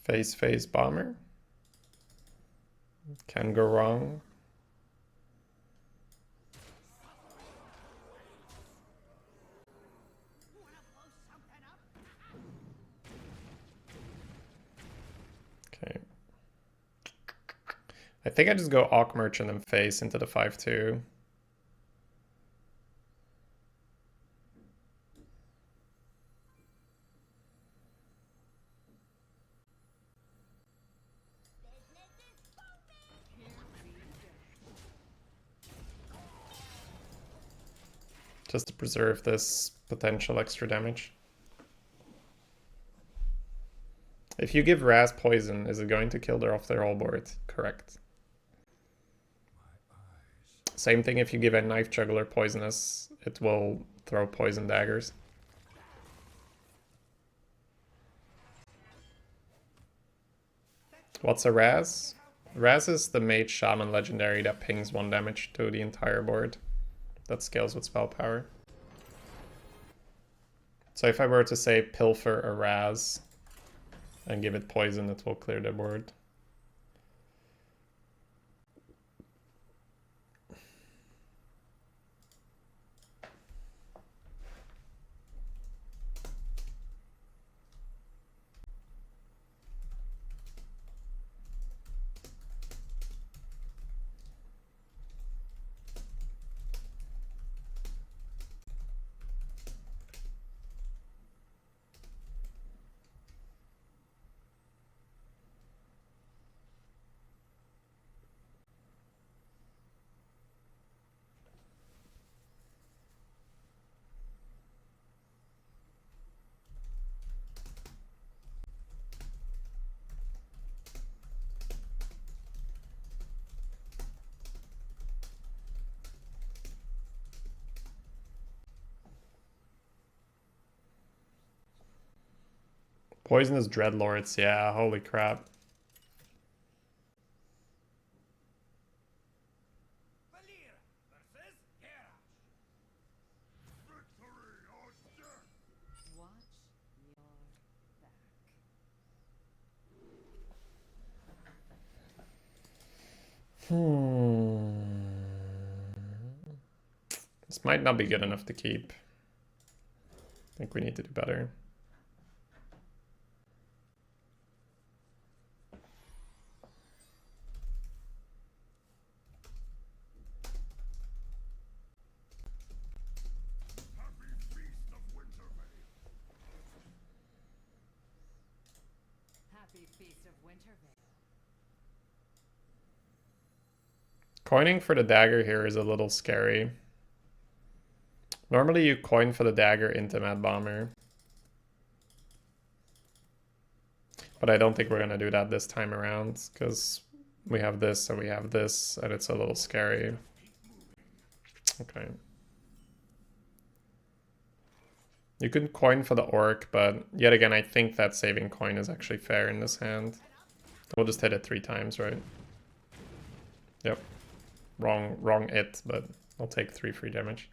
Face bomber. Can go wrong. Okay. I think I just go Awk Merchant and face into the 5-2. Just to preserve this potential extra damage. If you give Raz poison, is it going to kill her off their whole board? Correct. Same thing if you give a Knife Juggler poisonous, it will throw poison daggers. What's a Raz? Raz is the Mage Shaman legendary that pings 1 damage to the entire board. That scales with spell power. So if I were to say pilfer a Raz and give it poison, it will clear the board. Poisonous Dreadlords, yeah, holy crap. This might not be good enough to keep. I think we need to do better. Coining for the dagger here is a little scary. Normally you coin for the dagger into Mad Bomber. But I don't think we're going to do that this time around, because we have this and we have this, and it's a little scary. Okay. You can coin for the orc, but yet again, I think that saving coin is actually fair in this hand. We'll just hit it 3 times, right? Yep. Wrong it, but I'll take 3 free damage.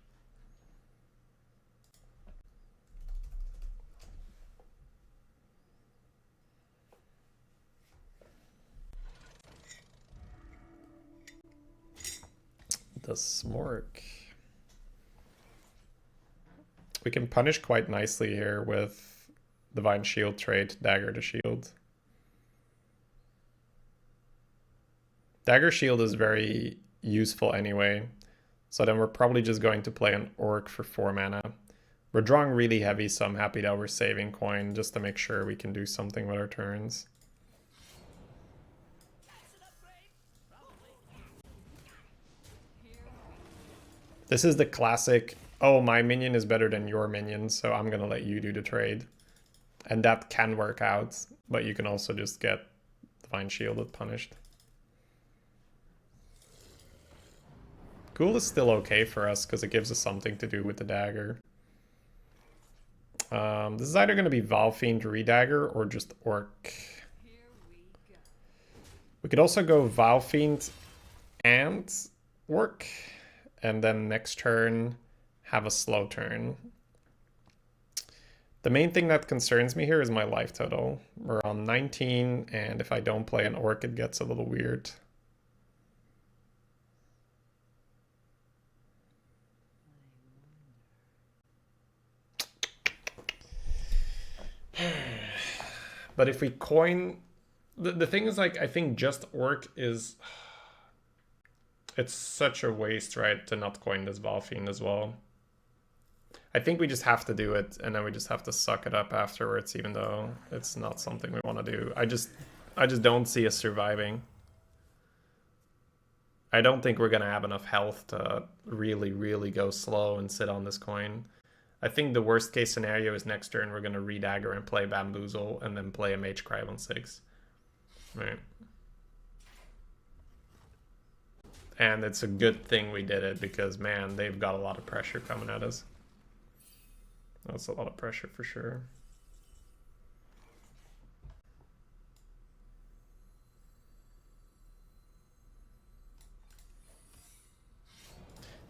The Smork. We can punish quite nicely here with Divine Shield trait, Dagger to Shield. Dagger Shield is very useful anyway, so then we're probably just going to play an Orc for 4 mana. We're drawing really heavy, so I'm happy that we're saving coin just to make sure we can do something with our turns. This is the classic, oh, my minion is better than your minion, so I'm gonna let you do the trade. And that can work out, but you can also just get Divine Shielded punished. Ghoul is still okay for us because it gives us something to do with the dagger. This is either going to be Valfiend Redagger or just Orc. We could also go Valfiend and Orc, and then next turn have a slow turn. The main thing that concerns me here is my life total. We're on 19, and if I don't play an Orc, it gets a little weird. But if we coin, the thing is, like, I think just Orc is, it's such a waste, right, to not coin this Valfiend as well. I think we just have to do it, and then we just have to suck it up afterwards, even though it's not something we want to do. I just don't see us surviving. I don't think we're gonna have enough health to really go slow and sit on this coin. I think the worst case scenario is next turn we're gonna redagger and play Bamboozle and then play a Mage Cry on 6. Right. And it's a good thing we did it because, man, they've got a lot of pressure coming at us. That's a lot of pressure for sure.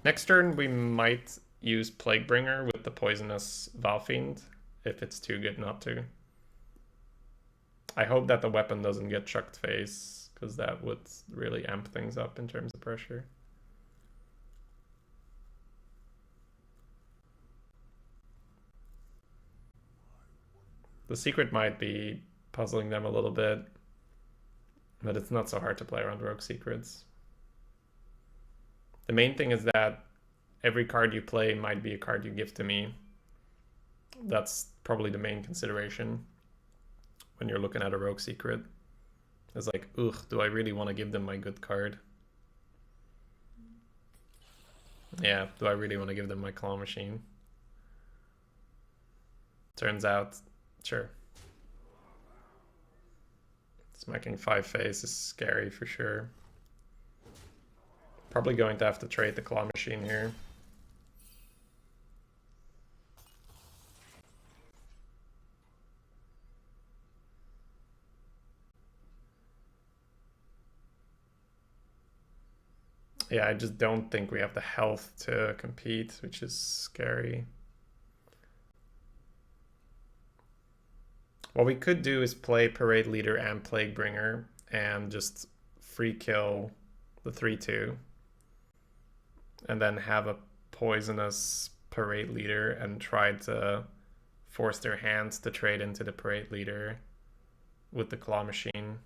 Next turn we might use Plaguebringer with the poisonous Valfiend if it's too good not to. I hope that the weapon doesn't get chucked face, because that would really amp things up in terms of pressure. The secret might be puzzling them a little bit, but it's not so hard to play around Rogue Secrets. The main thing is that every card you play might be a card you give to me. That's probably the main consideration when you're looking at a Rogue Secret. It's like, ugh, do I really want to give them my good card? Yeah, do I really want to give them my Claw Machine? Turns out, sure. Smacking 5 face is scary for sure. Probably going to have to trade the Claw Machine here. Yeah, I just don't think we have the health to compete, which is scary. What we could do is play Parade Leader and Plague Bringer and just free kill the 3/2. And then have a poisonous Parade Leader and try to force their hands to trade into the Parade Leader with the Claw Machine.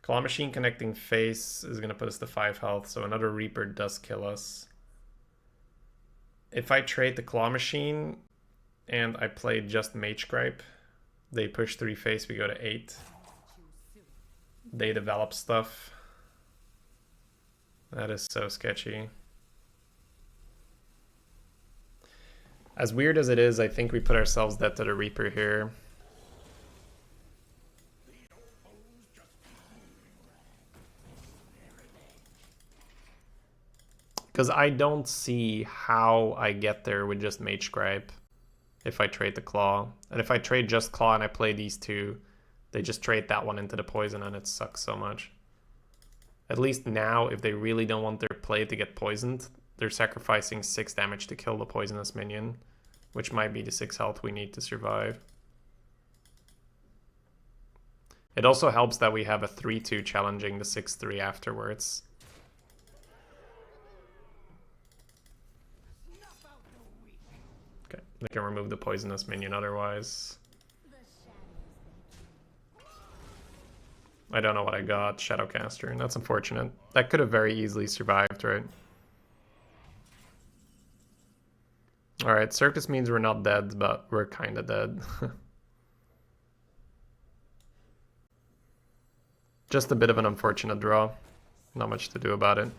Claw Machine connecting face is going to put us to 5 health, so another Reaper does kill us. If I trade the Claw Machine and I play just Mage Gripe, they push 3 face, we go to 8. They develop stuff. That is so sketchy. As weird as it is, I think we put ourselves dead to the Reaper here. Because I don't see how I get there with just Mage Gripe if I trade the Claw. And if I trade just Claw and I play these two, they just trade that one into the poison and it sucks so much. At least now, if they really don't want their play to get poisoned, they're sacrificing 6 damage to kill the poisonous minion, which might be the 6 health we need to survive. It also helps that we have a 3/2 challenging the 6/3 afterwards. Okay, they can remove the poisonous minion otherwise. I don't know what I got, Shadowcaster, and that's unfortunate. That could have very easily survived, right? Alright, Circus means we're not dead, but we're kinda dead. Just a bit of an unfortunate draw. Not much to do about it.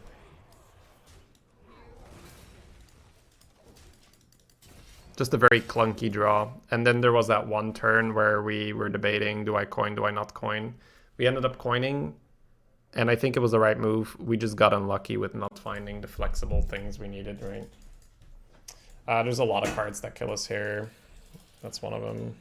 Just a very clunky draw. And then there was that one turn where we were debating, do I coin, do I not coin? We ended up coining, and I think it was the right move. We just got unlucky with not finding the flexible things we needed, right? There's a lot of cards that kill us here. That's one of them.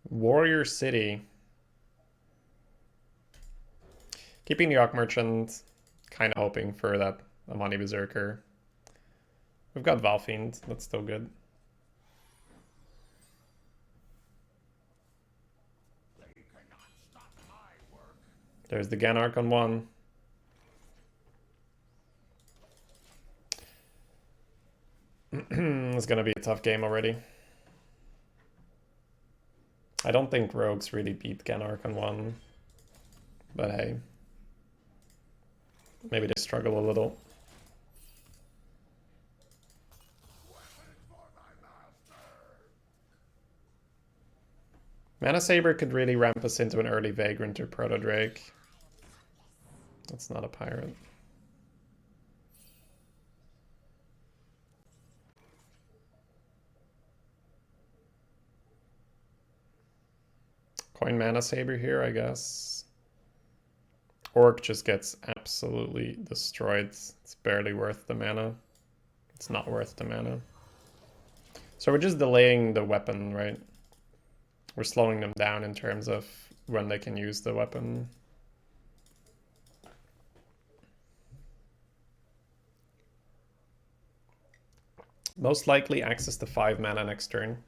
Warrior City. Keeping the Orc Merchant, kind of hoping for that Amani Berserker. We've got Valfiend, that's still good. There's the Ganark on one. It's gonna be a tough game already. I don't think rogues really beat Ganark on one, but hey. Maybe they struggle a little. Mana Saber could really ramp us into an early Vagrant or Proto Drake. That's not a pirate. Coin Mana Saber here, I guess. Orc just gets absolutely destroyed. It's barely worth the mana. It's not worth the mana. So we're just delaying the weapon, right? We're slowing them down in terms of when they can use the weapon. Most likely access to 5 mana next turn.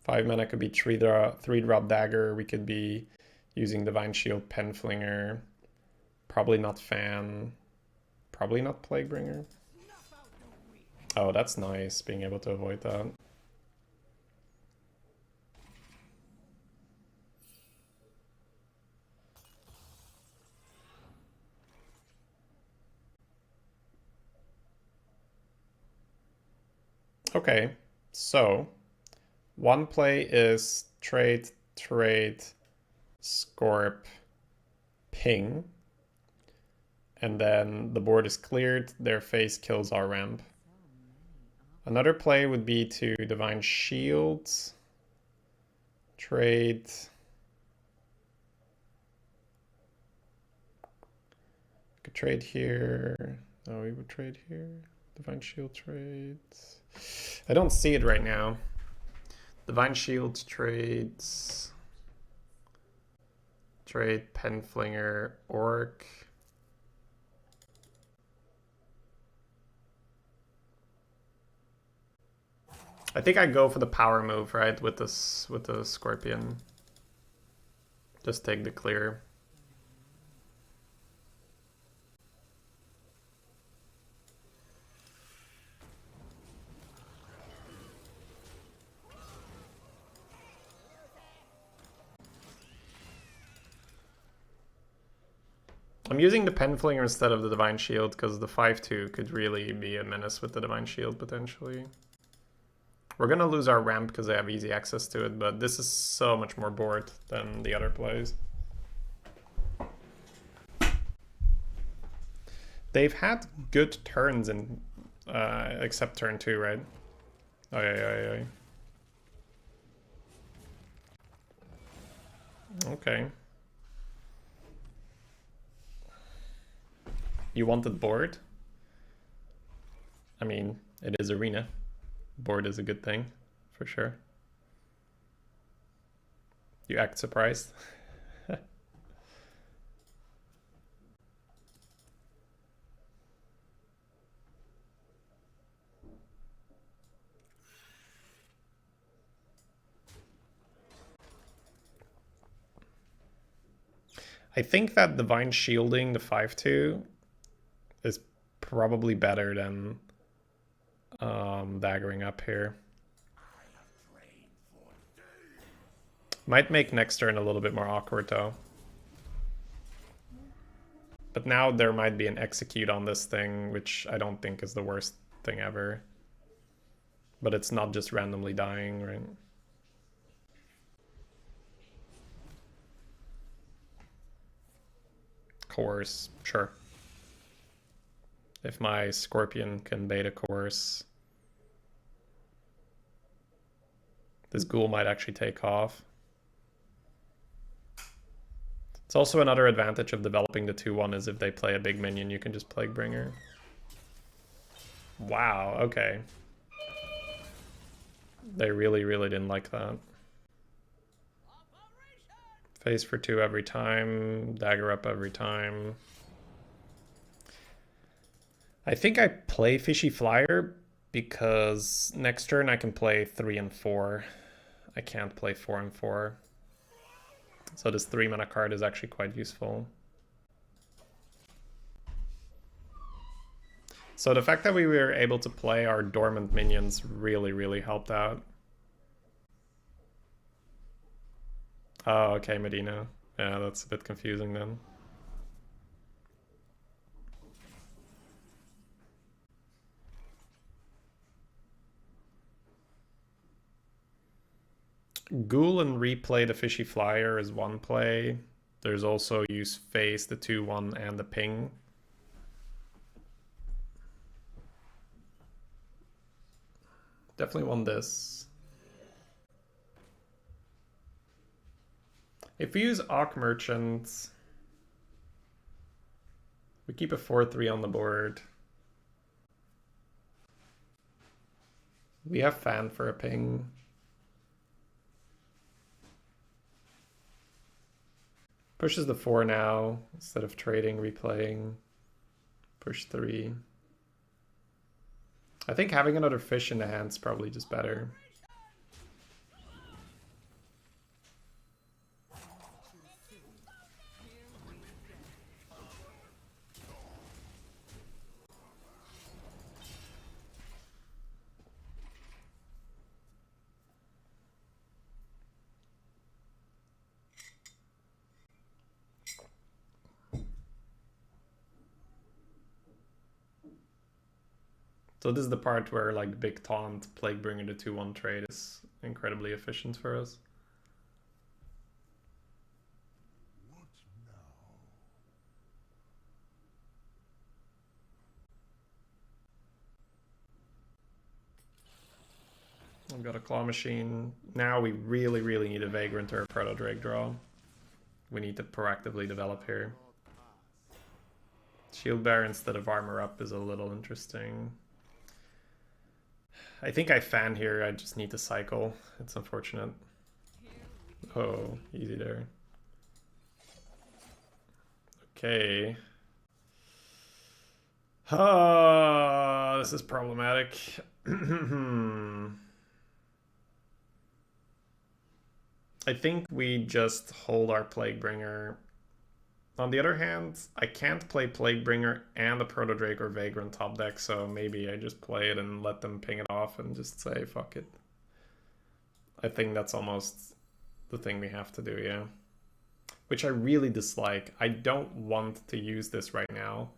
5 mana could be 3-drop Dagger. We could be using Divine Shield, Penflinger. Probably not Fan. Probably not Plaguebringer. Oh, that's nice, being able to avoid that. Okay, so one play is trade, Scorp, ping. And then the board is cleared, their face kills our ramp. Another play would be to Divine Shields, trade. Could trade here. No, we would trade here. Divine Shield trades. I don't see it right now. Divine Shield trades. Trade Penflinger, Orc. I think I go for the power move, right, with this, with the Scorpion. Just take the clear. I'm using the Penflinger instead of the Divine Shield because the 5-2 could really be a menace with the Divine Shield potentially. We're gonna lose our ramp because they have easy access to it, but this is so much more board than the other plays. They've had good turns in, except turn 2, right? Oh yeah. Okay. You wanted board? I mean, it is arena. Board is a good thing, for sure. You act surprised. I think that Divine Shielding the 5-2 is probably better than daggering up here. Might make next turn a little bit more awkward though. But now there might be an execute on this thing, which I don't think is the worst thing ever. But it's not just randomly dying, right? Course, sure. If my Scorpion can bait a course, this ghoul might actually take off. It's also another advantage of developing the 2-1 is if they play a big minion, you can just Plaguebringer. Wow, okay. They really didn't like that. Face for 2 every time, dagger up every time. I think I play Fishy Flyer because next turn I can play 3 and 4. I can't play 4 and 4. So this 3 mana card is actually quite useful. So the fact that we were able to play our dormant minions really helped out. Oh, okay, Medina. Yeah, that's a bit confusing then. Ghoul and replay the Fishy Flyer is one play. There's also use face, the 2-1 and the ping. Definitely want this. If we use Arc Merchant, we keep a 4-3 on the board. We have Fan for a ping. Pushes the 4 now, instead of trading, replaying. Push 3. I think having another fish in the hand's probably just better. So this is the part where like big taunt, Plaguebringer, the 2/1 trade is incredibly efficient for us. I've got a Claw Machine. Now we really need a Vagrant or a Proto Drake draw. We need to proactively develop here. Shield Bearer instead of Armor Up is a little interesting. I think I fan here, I just need to cycle. It's unfortunate. Oh, easy there. Okay. Ah, this is problematic. I think we just hold our Plaguebringer. On the other hand, I can't play Plaguebringer and a Proto Drake or Vagrant top deck, so maybe I just play it and let them ping it off and just say fuck it. I think that's almost the thing we have to do, yeah. Which I really dislike. I don't want to use this right now,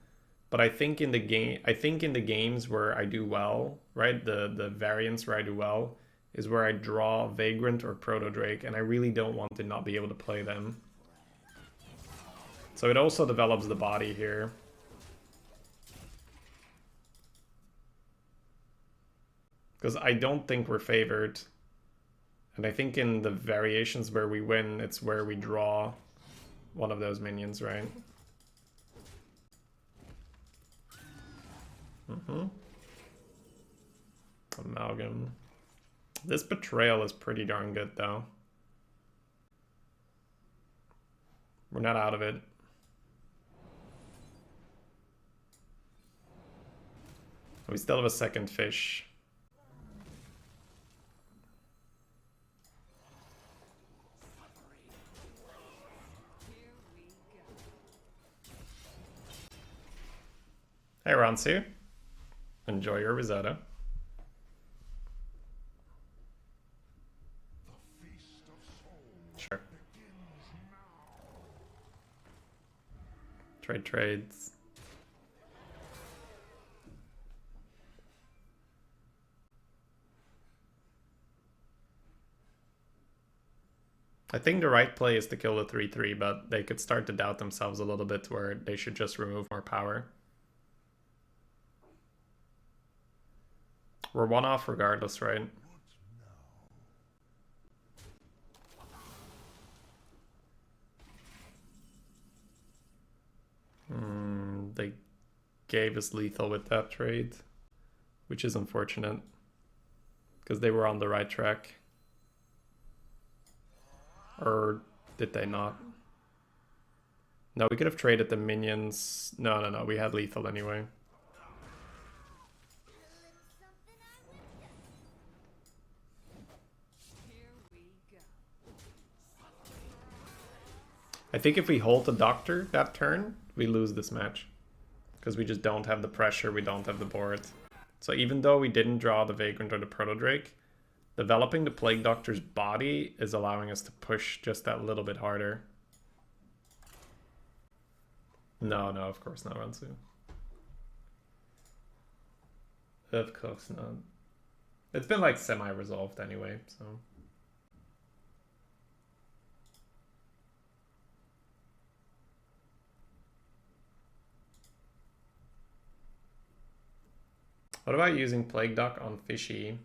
but I think in the games where I do well, right, the variants where I do well is where I draw Vagrant or Proto Drake, and I really don't want to not be able to play them. So it also develops the body here. Because I don't think we're favored. And I think in the variations where we win, it's where we draw one of those minions, right? Amalgam. This Betrayal is pretty darn good, though. We're not out of it. We still have a second fish. Hey, Ransu. Enjoy your risotto. Sure. Trade trades. I think the right play is to kill the 3/3, but they could start to doubt themselves a little bit where they should just remove more power. We're one off regardless, right? They gave us lethal with that trade, which is unfortunate because they were on the right track. Or did they not? No, we could have traded the minions. No, we had lethal anyway. I think if we hold the Doctor that turn, we lose this match. Because we just don't have the pressure, we don't have the board. So even though we didn't draw the Vagrant or the Proto Drake, developing the Plague Doctor's body is allowing us to push just that little bit harder. No, of course not, Ransu. Of course not. It's been like semi-resolved anyway, so... What about using Plague Duck on Fishy?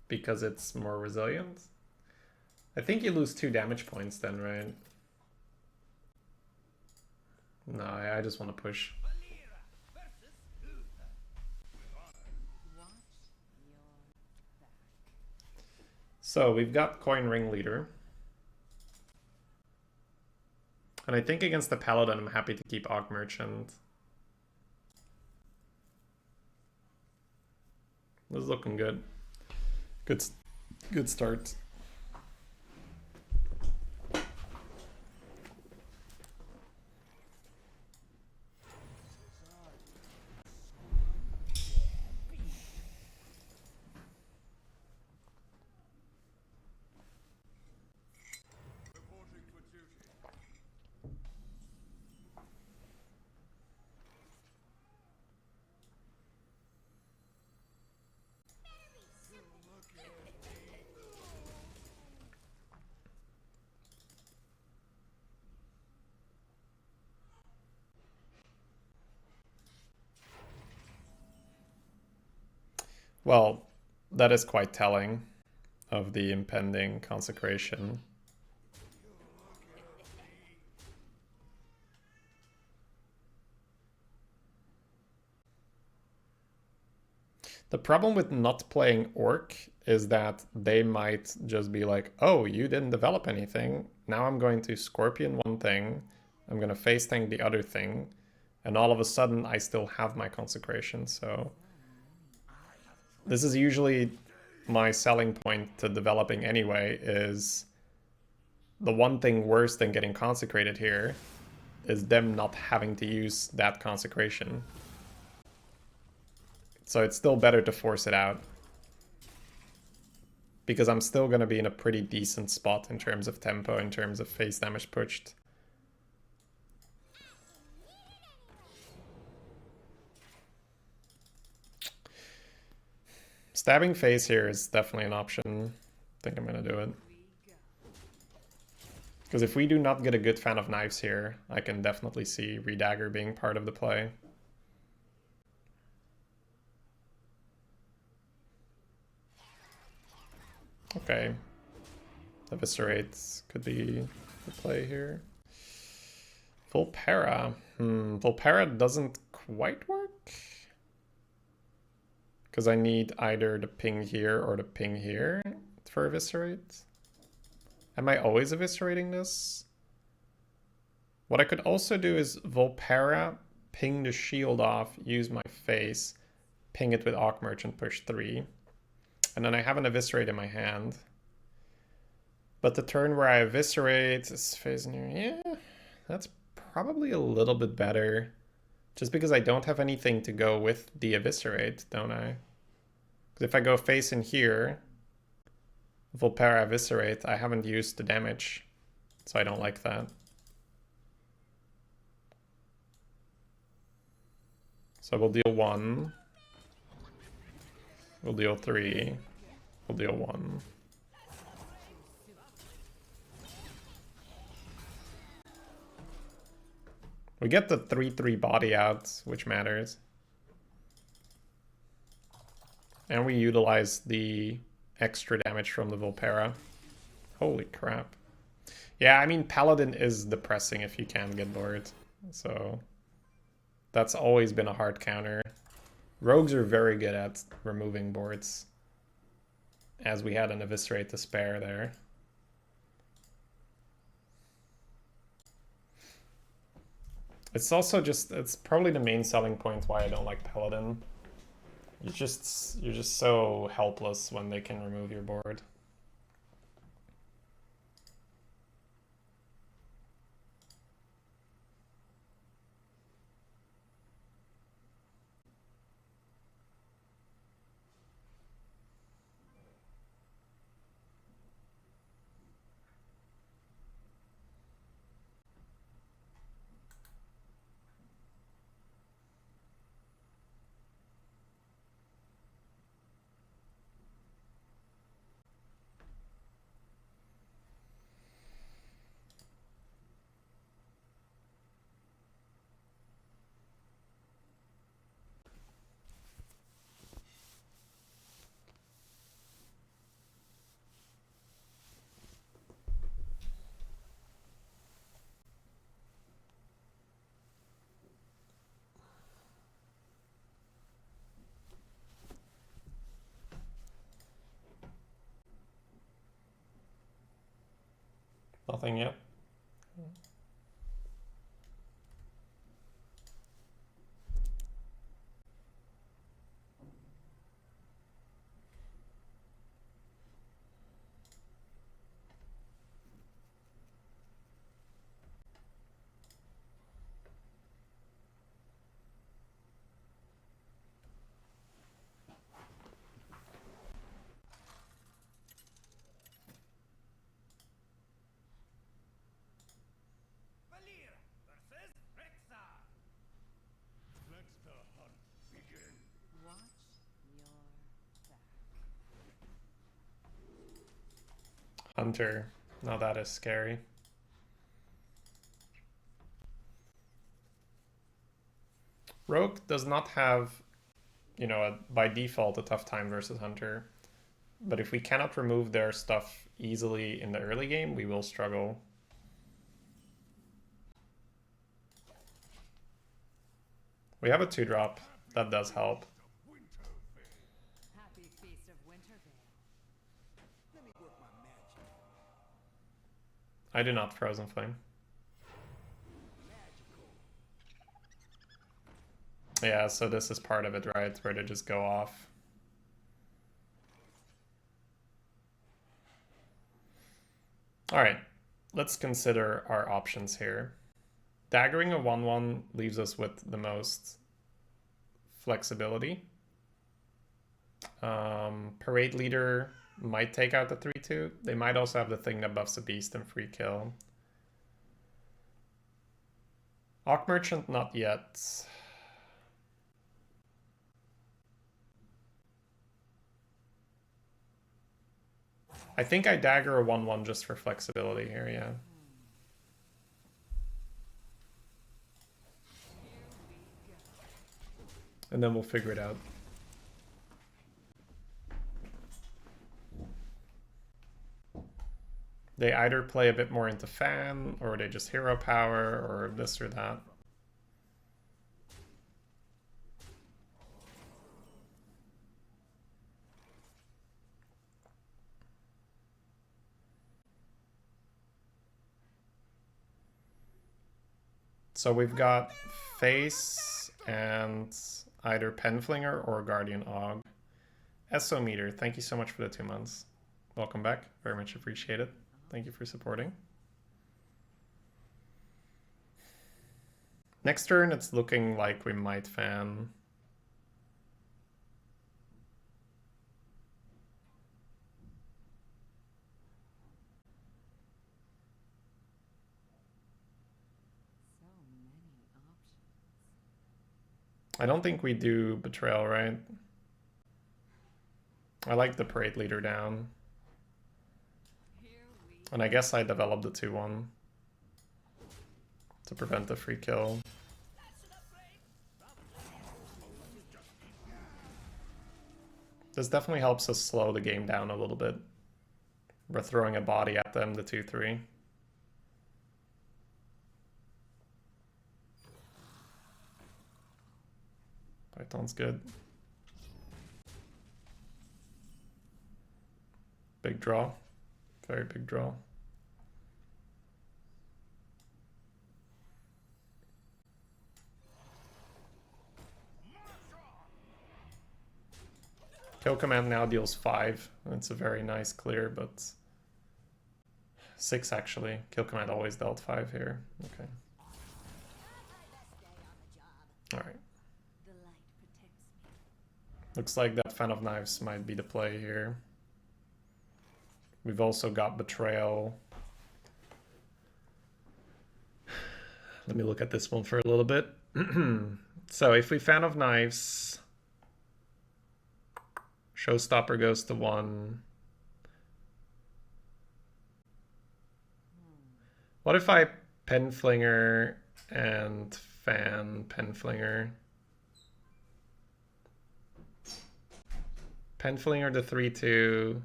Because it's more resilient? I think you lose 2 damage points then, right? No, I just want to push. So we've got Coin Ringleader. And I think against the Paladin, I'm happy to keep Og Merchant. This is looking good. Good start. Well, that is quite telling of the impending consecration. The problem with not playing Orc is that they might just be like, oh, you didn't develop anything. Now I'm going to Scorpion one thing. I'm going to face tank the other thing. And all of a sudden I still have my consecration. So this is usually my selling point to developing anyway, is the one thing worse than getting consecrated here is them not having to use that consecration. So it's still better to force it out. Because I'm still going to be in a pretty decent spot in terms of tempo, in terms of face damage pushed. Stabbing face here is definitely an option. I think I'm going to do it. Because if we do not get a good fan of knives here, I can definitely see Redagger being part of the play. Okay. Eviscerate could be the play here. Volpera. Volpera doesn't quite work. Because I need either the ping here or the ping here for Eviscerate. Am I always eviscerating this? What I could also do is Volpera, ping the shield off, use my face, ping it with Arc Merchant, push 3. And then I have an Eviscerate in my hand. But the turn where I eviscerate is phase near. Yeah, that's probably a little bit better. Just because I don't have anything to go with the eviscerate, don't I? Because if I go face in here, Volpera eviscerate, I haven't used the damage. So I don't like that. So we'll deal 1. We'll deal 3. We'll deal 1. We get the 3/3 body out, which matters. And we utilize the extra damage from the Volpera. Holy crap. Yeah, I mean, Paladin is depressing if you can't get bored. So that's always been a hard counter. Rogues are very good at removing boards, as we had an Eviscerate to spare there. It's also just, it's probably the main selling point why I don't like Paladin. You're just so helpless when they can remove your board. Nothing yet. Hunter. Now that is scary. Rogue does not have you know, by default, a tough time versus Hunter. But if we cannot remove their stuff easily in the early game, we will struggle. We have a 2-drop. That does help. Happy Feast of Wintervale. I do not Frozen Flame. Yeah, so this is part of it, right? Where they just go off. Alright, let's consider our options here. Daggering a 1/1 leaves us with the most flexibility. Parade Leader might take out the 3/2. They might also have the thing that buffs a beast and free kill. Hawk Merchant, not yet. I think I dagger a 1/1 just for flexibility here, yeah. And then we'll figure it out. They either play a bit more into fan, or they just hero power, or this or that. So we've got Face and either Penflinger or Guardian Og. Meter, thank you so much for the 2 months. Welcome back. Very much appreciated. Thank you for supporting. Next turn, it's looking like we might fan. So many options. I don't think we do Betrayal, right? I like the Parade Leader down. And I guess I developed the 2/1 to prevent the free kill. This definitely helps us slow the game down a little bit. We're throwing a body at them, the 2/3. Python's good. Big draw. Very big draw. Kill command now deals 5. It's a very nice clear, but 6 actually. Kill command always dealt 5 here. Okay. Alright. Looks like that Fan of Knives might be the play here. We've also got Betrayal. Let me look at this one for a little bit. So if we Fan of Knives, Showstopper goes to 1. What if I Penflinger and fan Penflinger? Penflinger to 3/2.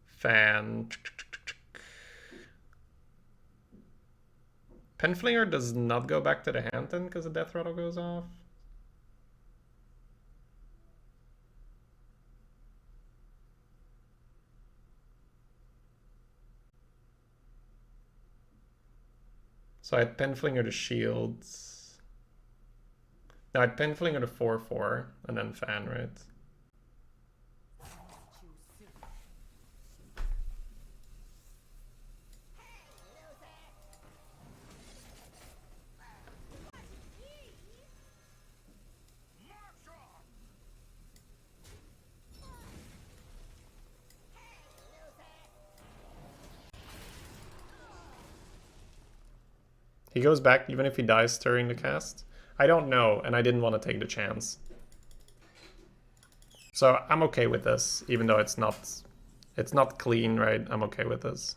Fan. Penflinger does not go back to the hand then because the death rattle goes off. So I had Penflinger to shields. No, I had Penflinger to 4/4 and then fan, right? He goes back even if he dies during the cast? I don't know, and I didn't want to take the chance. So I'm okay with this, even though it's not clean, right? I'm okay with this.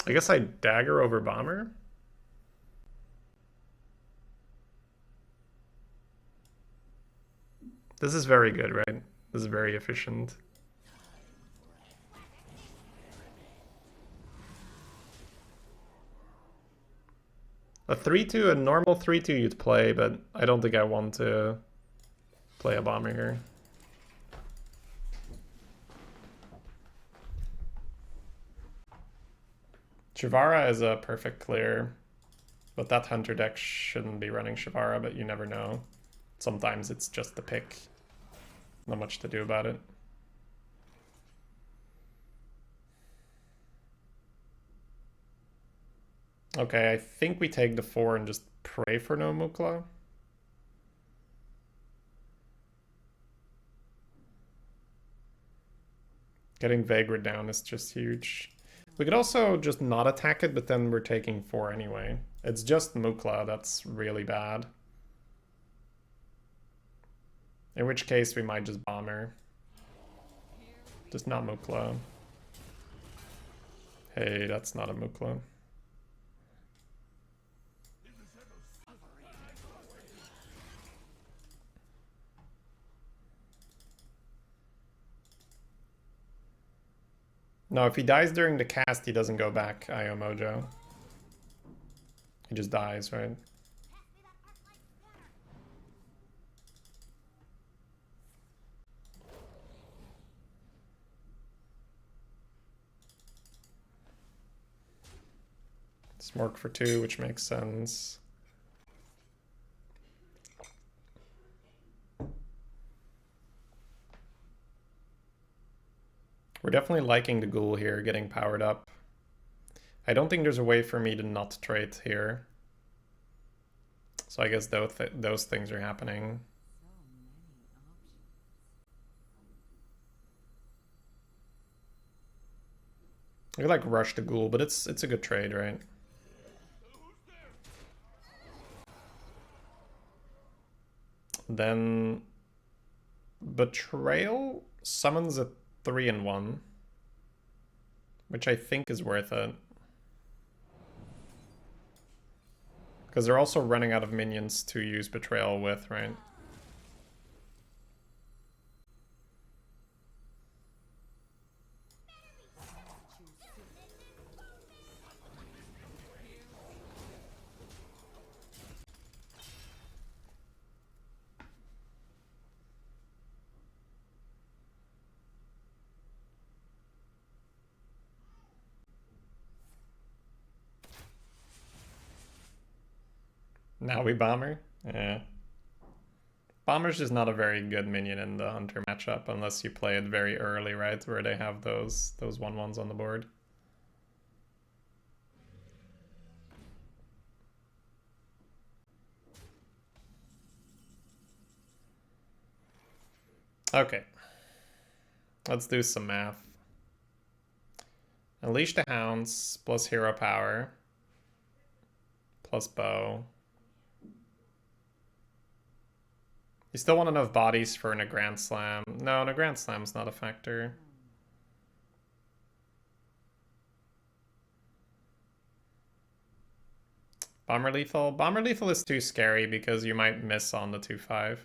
I guess I dagger over bomber. This is very good, right? This is very efficient. A 3-2, a normal 3-2 you'd play, but I don't think I want to play a bomber here. Shivara is a perfect clear, but that hunter deck shouldn't be running Shivara, but you never know. Sometimes it's just the pick. Not much to do about it. Okay, I think we take the 4 and just pray for no Mukla. Getting Vagrant down is just huge. We could also just not attack it, but then we're taking 4 anyway. It's just Mukla that's really bad. In which case we might just bomber. Just not Mukla. Hey, that's not a Mukla. No, if he dies during the cast, he doesn't go back, IO Mojo. He just dies, right? Smork for 2, which makes sense. We're definitely liking the ghoul here, getting powered up. I don't think there's a way for me to not trade here. So I guess those things are happening. I could like rush the ghoul, but it's a good trade, right? Then Betrayal summons a 3-1, which I think is worth it. Because they're also running out of minions to use Betrayal with, right? Now we bomber? Yeah. Bomber's just not a very good minion in the hunter matchup unless you play it very early, right? Where they have those 1/1s on the board. Okay. Let's do some math. Unleash the Hounds plus hero power plus bow. You still want enough bodies for a Grand Slam. No, a Grand Slam's not a factor. Bomber lethal? Bomber lethal is too scary because you might miss on the 2/5.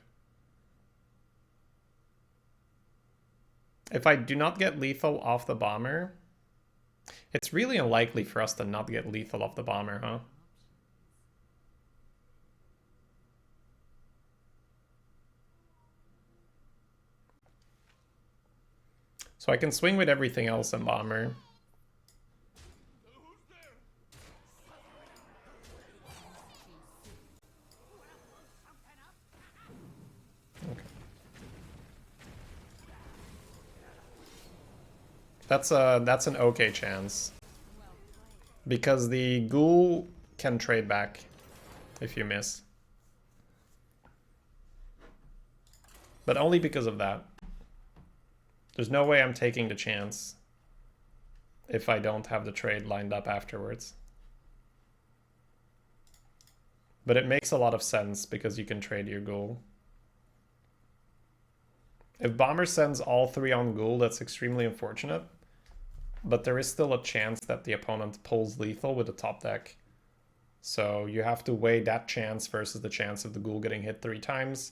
If I do not get lethal off the bomber, it's really unlikely for us to not get lethal off the bomber, huh? So I can swing with everything else in bomber. Okay. That's an okay chance. Because the ghoul can trade back if you miss. But only because of that. There's no way I'm taking the chance if I don't have the trade lined up afterwards. But it makes a lot of sense because you can trade your ghoul. If Bomber sends all 3 on ghoul, that's extremely unfortunate. But there is still a chance that the opponent pulls lethal with the top deck. So you have to weigh that chance versus the chance of the ghoul getting hit 3 times.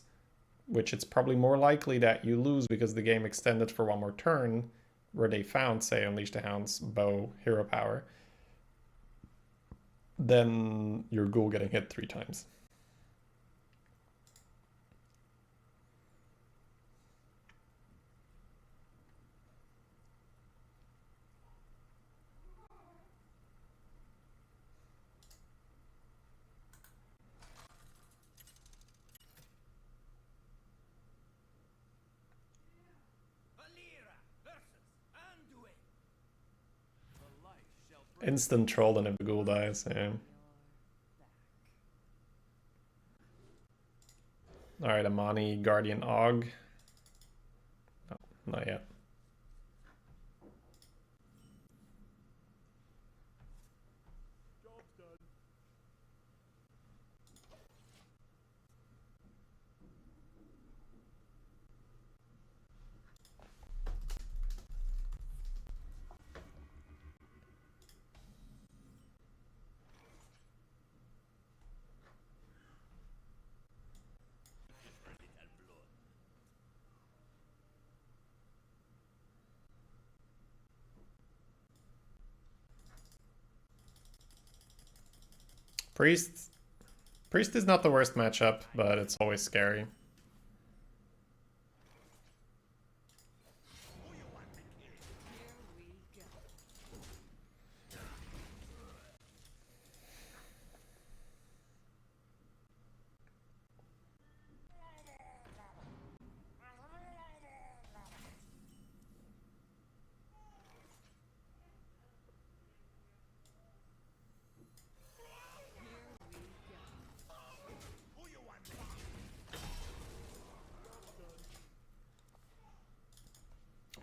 which it's probably more likely that you lose because the game extended for one more turn, where they found, say, Unleash the Hound's bow hero power, than your ghoul getting hit 3 times. Instant troll and if the ghoul dies, yeah. Alright, Amani, Guardian Og. No, not yet. Priest is not the worst matchup, but it's always scary.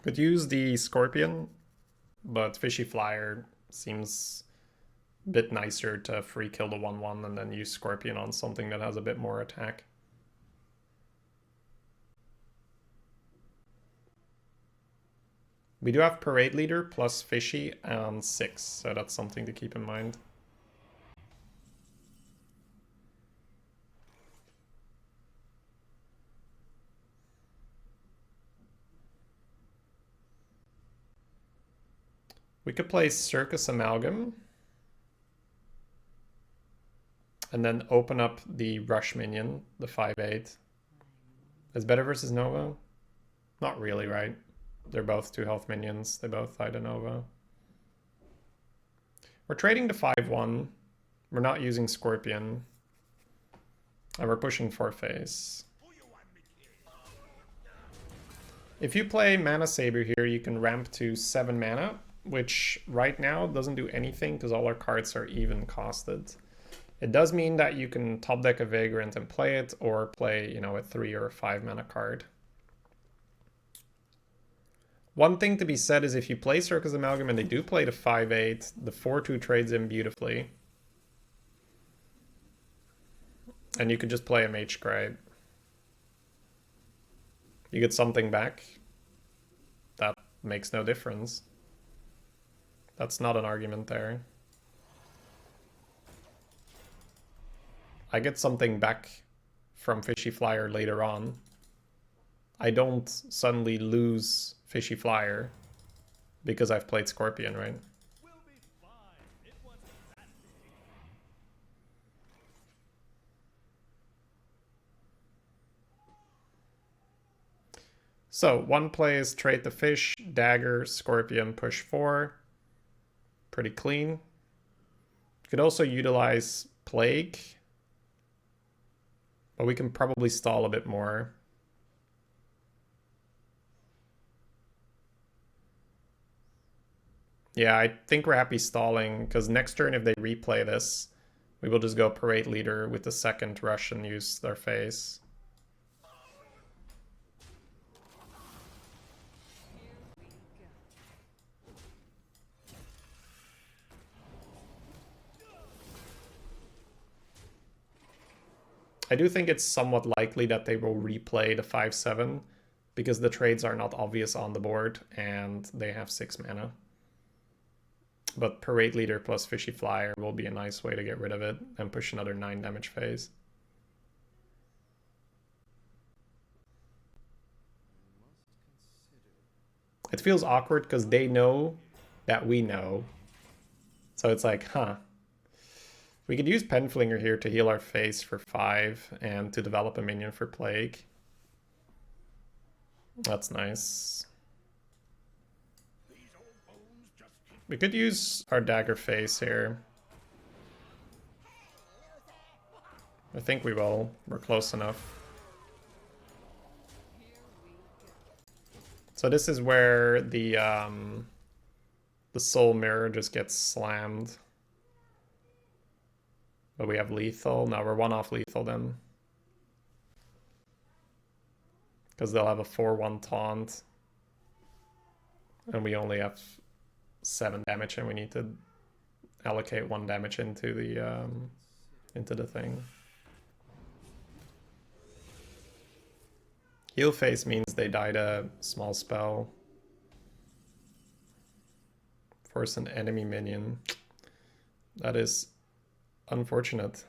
Could use the Scorpion, but Fishy Flyer seems a bit nicer to free kill the 1/1 and then use Scorpion on something that has a bit more attack. We do have Parade Leader plus Fishy and 6, so that's something to keep in mind. We could play Circus Amalgam and then open up the Rush minion, the 5/8. Is better versus Nova? Not really, right? They're both 2 health minions. They both die to Nova. We're trading to 5/1. We're not using Scorpion. And we're pushing 4 phase. If you play Mana Saber here, you can ramp to 7 mana, which right now doesn't do anything because all our cards are even costed. It does mean that you can top deck a Vagrant and play it, or play, you know, a 3 or a 5 mana card. One thing to be said is if you play Circus Amalgam and they do play the 5/8, the 4/2 trades in beautifully. And you could just play a Mage Scribe. You get something back. That makes no difference. That's not an argument there. I get something back from Fishy Flyer later on. I don't suddenly lose Fishy Flyer because I've played Scorpion, right? So one play is trade the fish, dagger, Scorpion, push 4. Pretty clean. You could also utilize Plague, but we can probably stall a bit more. Yeah, I think we're happy stalling, because next turn if they replay this, we will just go Parade Leader with the 2nd rush and use their face. I do think it's somewhat likely that they will replay the 5/7 because the trades are not obvious on the board and they have 6 mana. But Parade Leader plus Fishy Flyer will be a nice way to get rid of it and push another 9 damage phase. It feels awkward because they know that we know. So it's like, huh. We could use Penflinger here to heal our face for 5 and to develop a minion for Plague. That's nice. We could use our Dagger face here. I think we will. We're close enough. So this is where the Soul Mirror just gets slammed. But we have lethal. No, we're 1 off lethal then. Because they'll have a 4-1 taunt. And we only have 7 damage and we need to allocate 1 damage into the thing. Heal phase means they died a small spell. Force an enemy minion. That is unfortunate.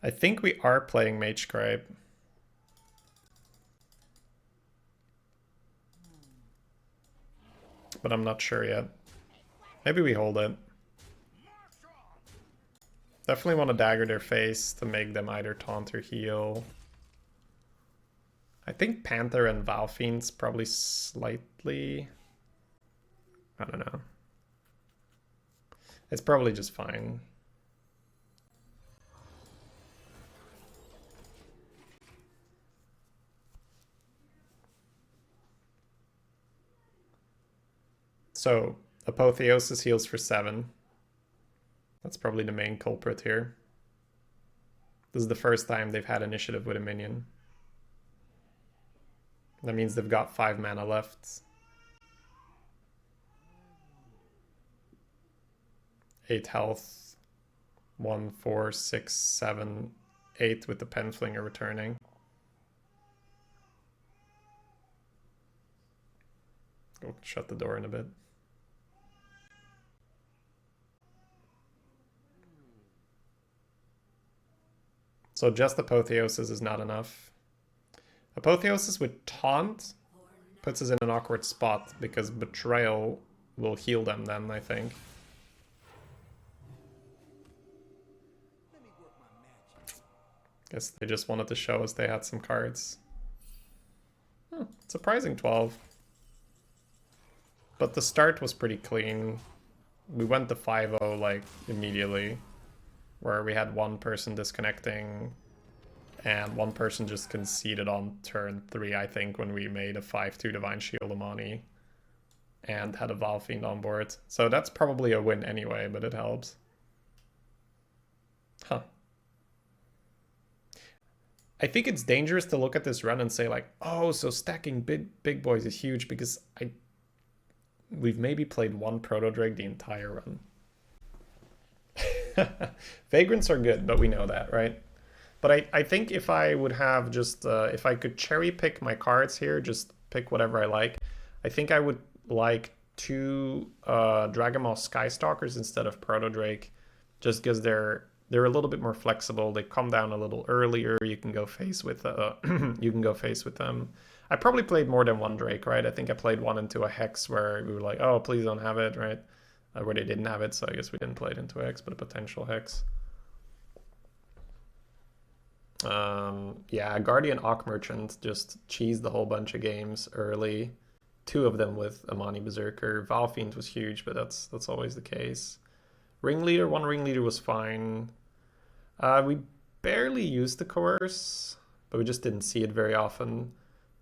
I think we are playing Mage Scribe. But I'm not sure yet. Maybe we hold it. Definitely want to dagger their face to make them either taunt or heal. I think Panther and Valfiend's probably slightly... I don't know. It's probably just fine. So, Apotheosis heals for 7. That's probably the main culprit here. This is the first time they've had initiative with a minion. That means they've got 5 mana left. 8 health. 1, 4, 6, 7, 8 with the Penflinger returning. Go shut the door in a bit. So just Apotheosis is not enough. Apotheosis with Taunt puts us in an awkward spot because Betrayal will heal them then, I think. Guess they just wanted to show us they had some cards. Surprising 12. But the start was pretty clean. We went to 5-0 like immediately, where we had one person disconnecting and one person just conceded on turn 3, I think, when we made a 5-2 Divine Shield Amani and had a Valfiend on board. So that's probably a win anyway, but it helps. Huh. I think it's dangerous to look at this run and say like, oh, so stacking big boys is huge, because we've maybe played 1 Proto Drake the entire run. Vagrants are good, but we know that, right? But I think if I would have just, if I could cherry pick my cards here, just pick whatever I like, I think I would like 2 Dragonmaw Skystalkers instead of Proto Drake, just because they're a little bit more flexible. They come down a little earlier. You can go face with them. I probably played more than 1 Drake, right? I think I played 1 into a Hex where we were like, oh, please don't have it, right? Where they didn't have it, so I guess we didn't play it into a Hex, but a potential Hex. Yeah, Guardian Auk Merchant just cheesed the whole bunch of games early. 2 of them with Amani Berserker. Valfiend was huge, but that's always the case. Ringleader, 1 Ringleader was fine. We barely used the Coerce, but we just didn't see it very often.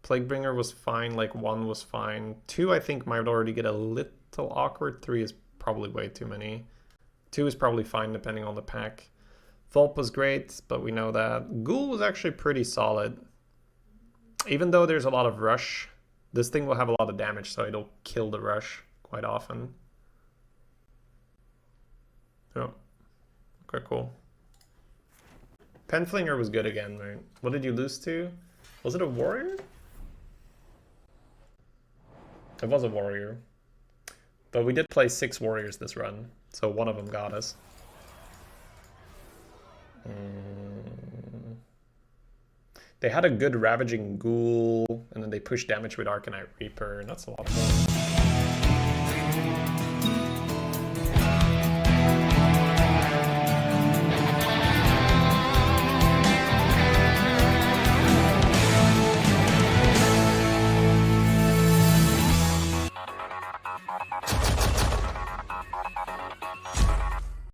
Plaguebringer was fine, like 1 was fine. 2 I think might already get a little awkward. 3 is probably way too many. 2 is probably fine depending on the pack. Volp was great, but we know that. Ghoul was actually pretty solid. Even though there's a lot of rush, this thing will have a lot of damage, so it'll kill the rush quite often. Oh, okay, cool. Penflinger was good again, right? What did you lose to? Was it a warrior? It was a warrior. But we did play 6 warriors this run, so 1 of them got us. They had a good Ravaging Ghoul, and then they pushed damage with Arcanite Reaper, and that's a lot of fun.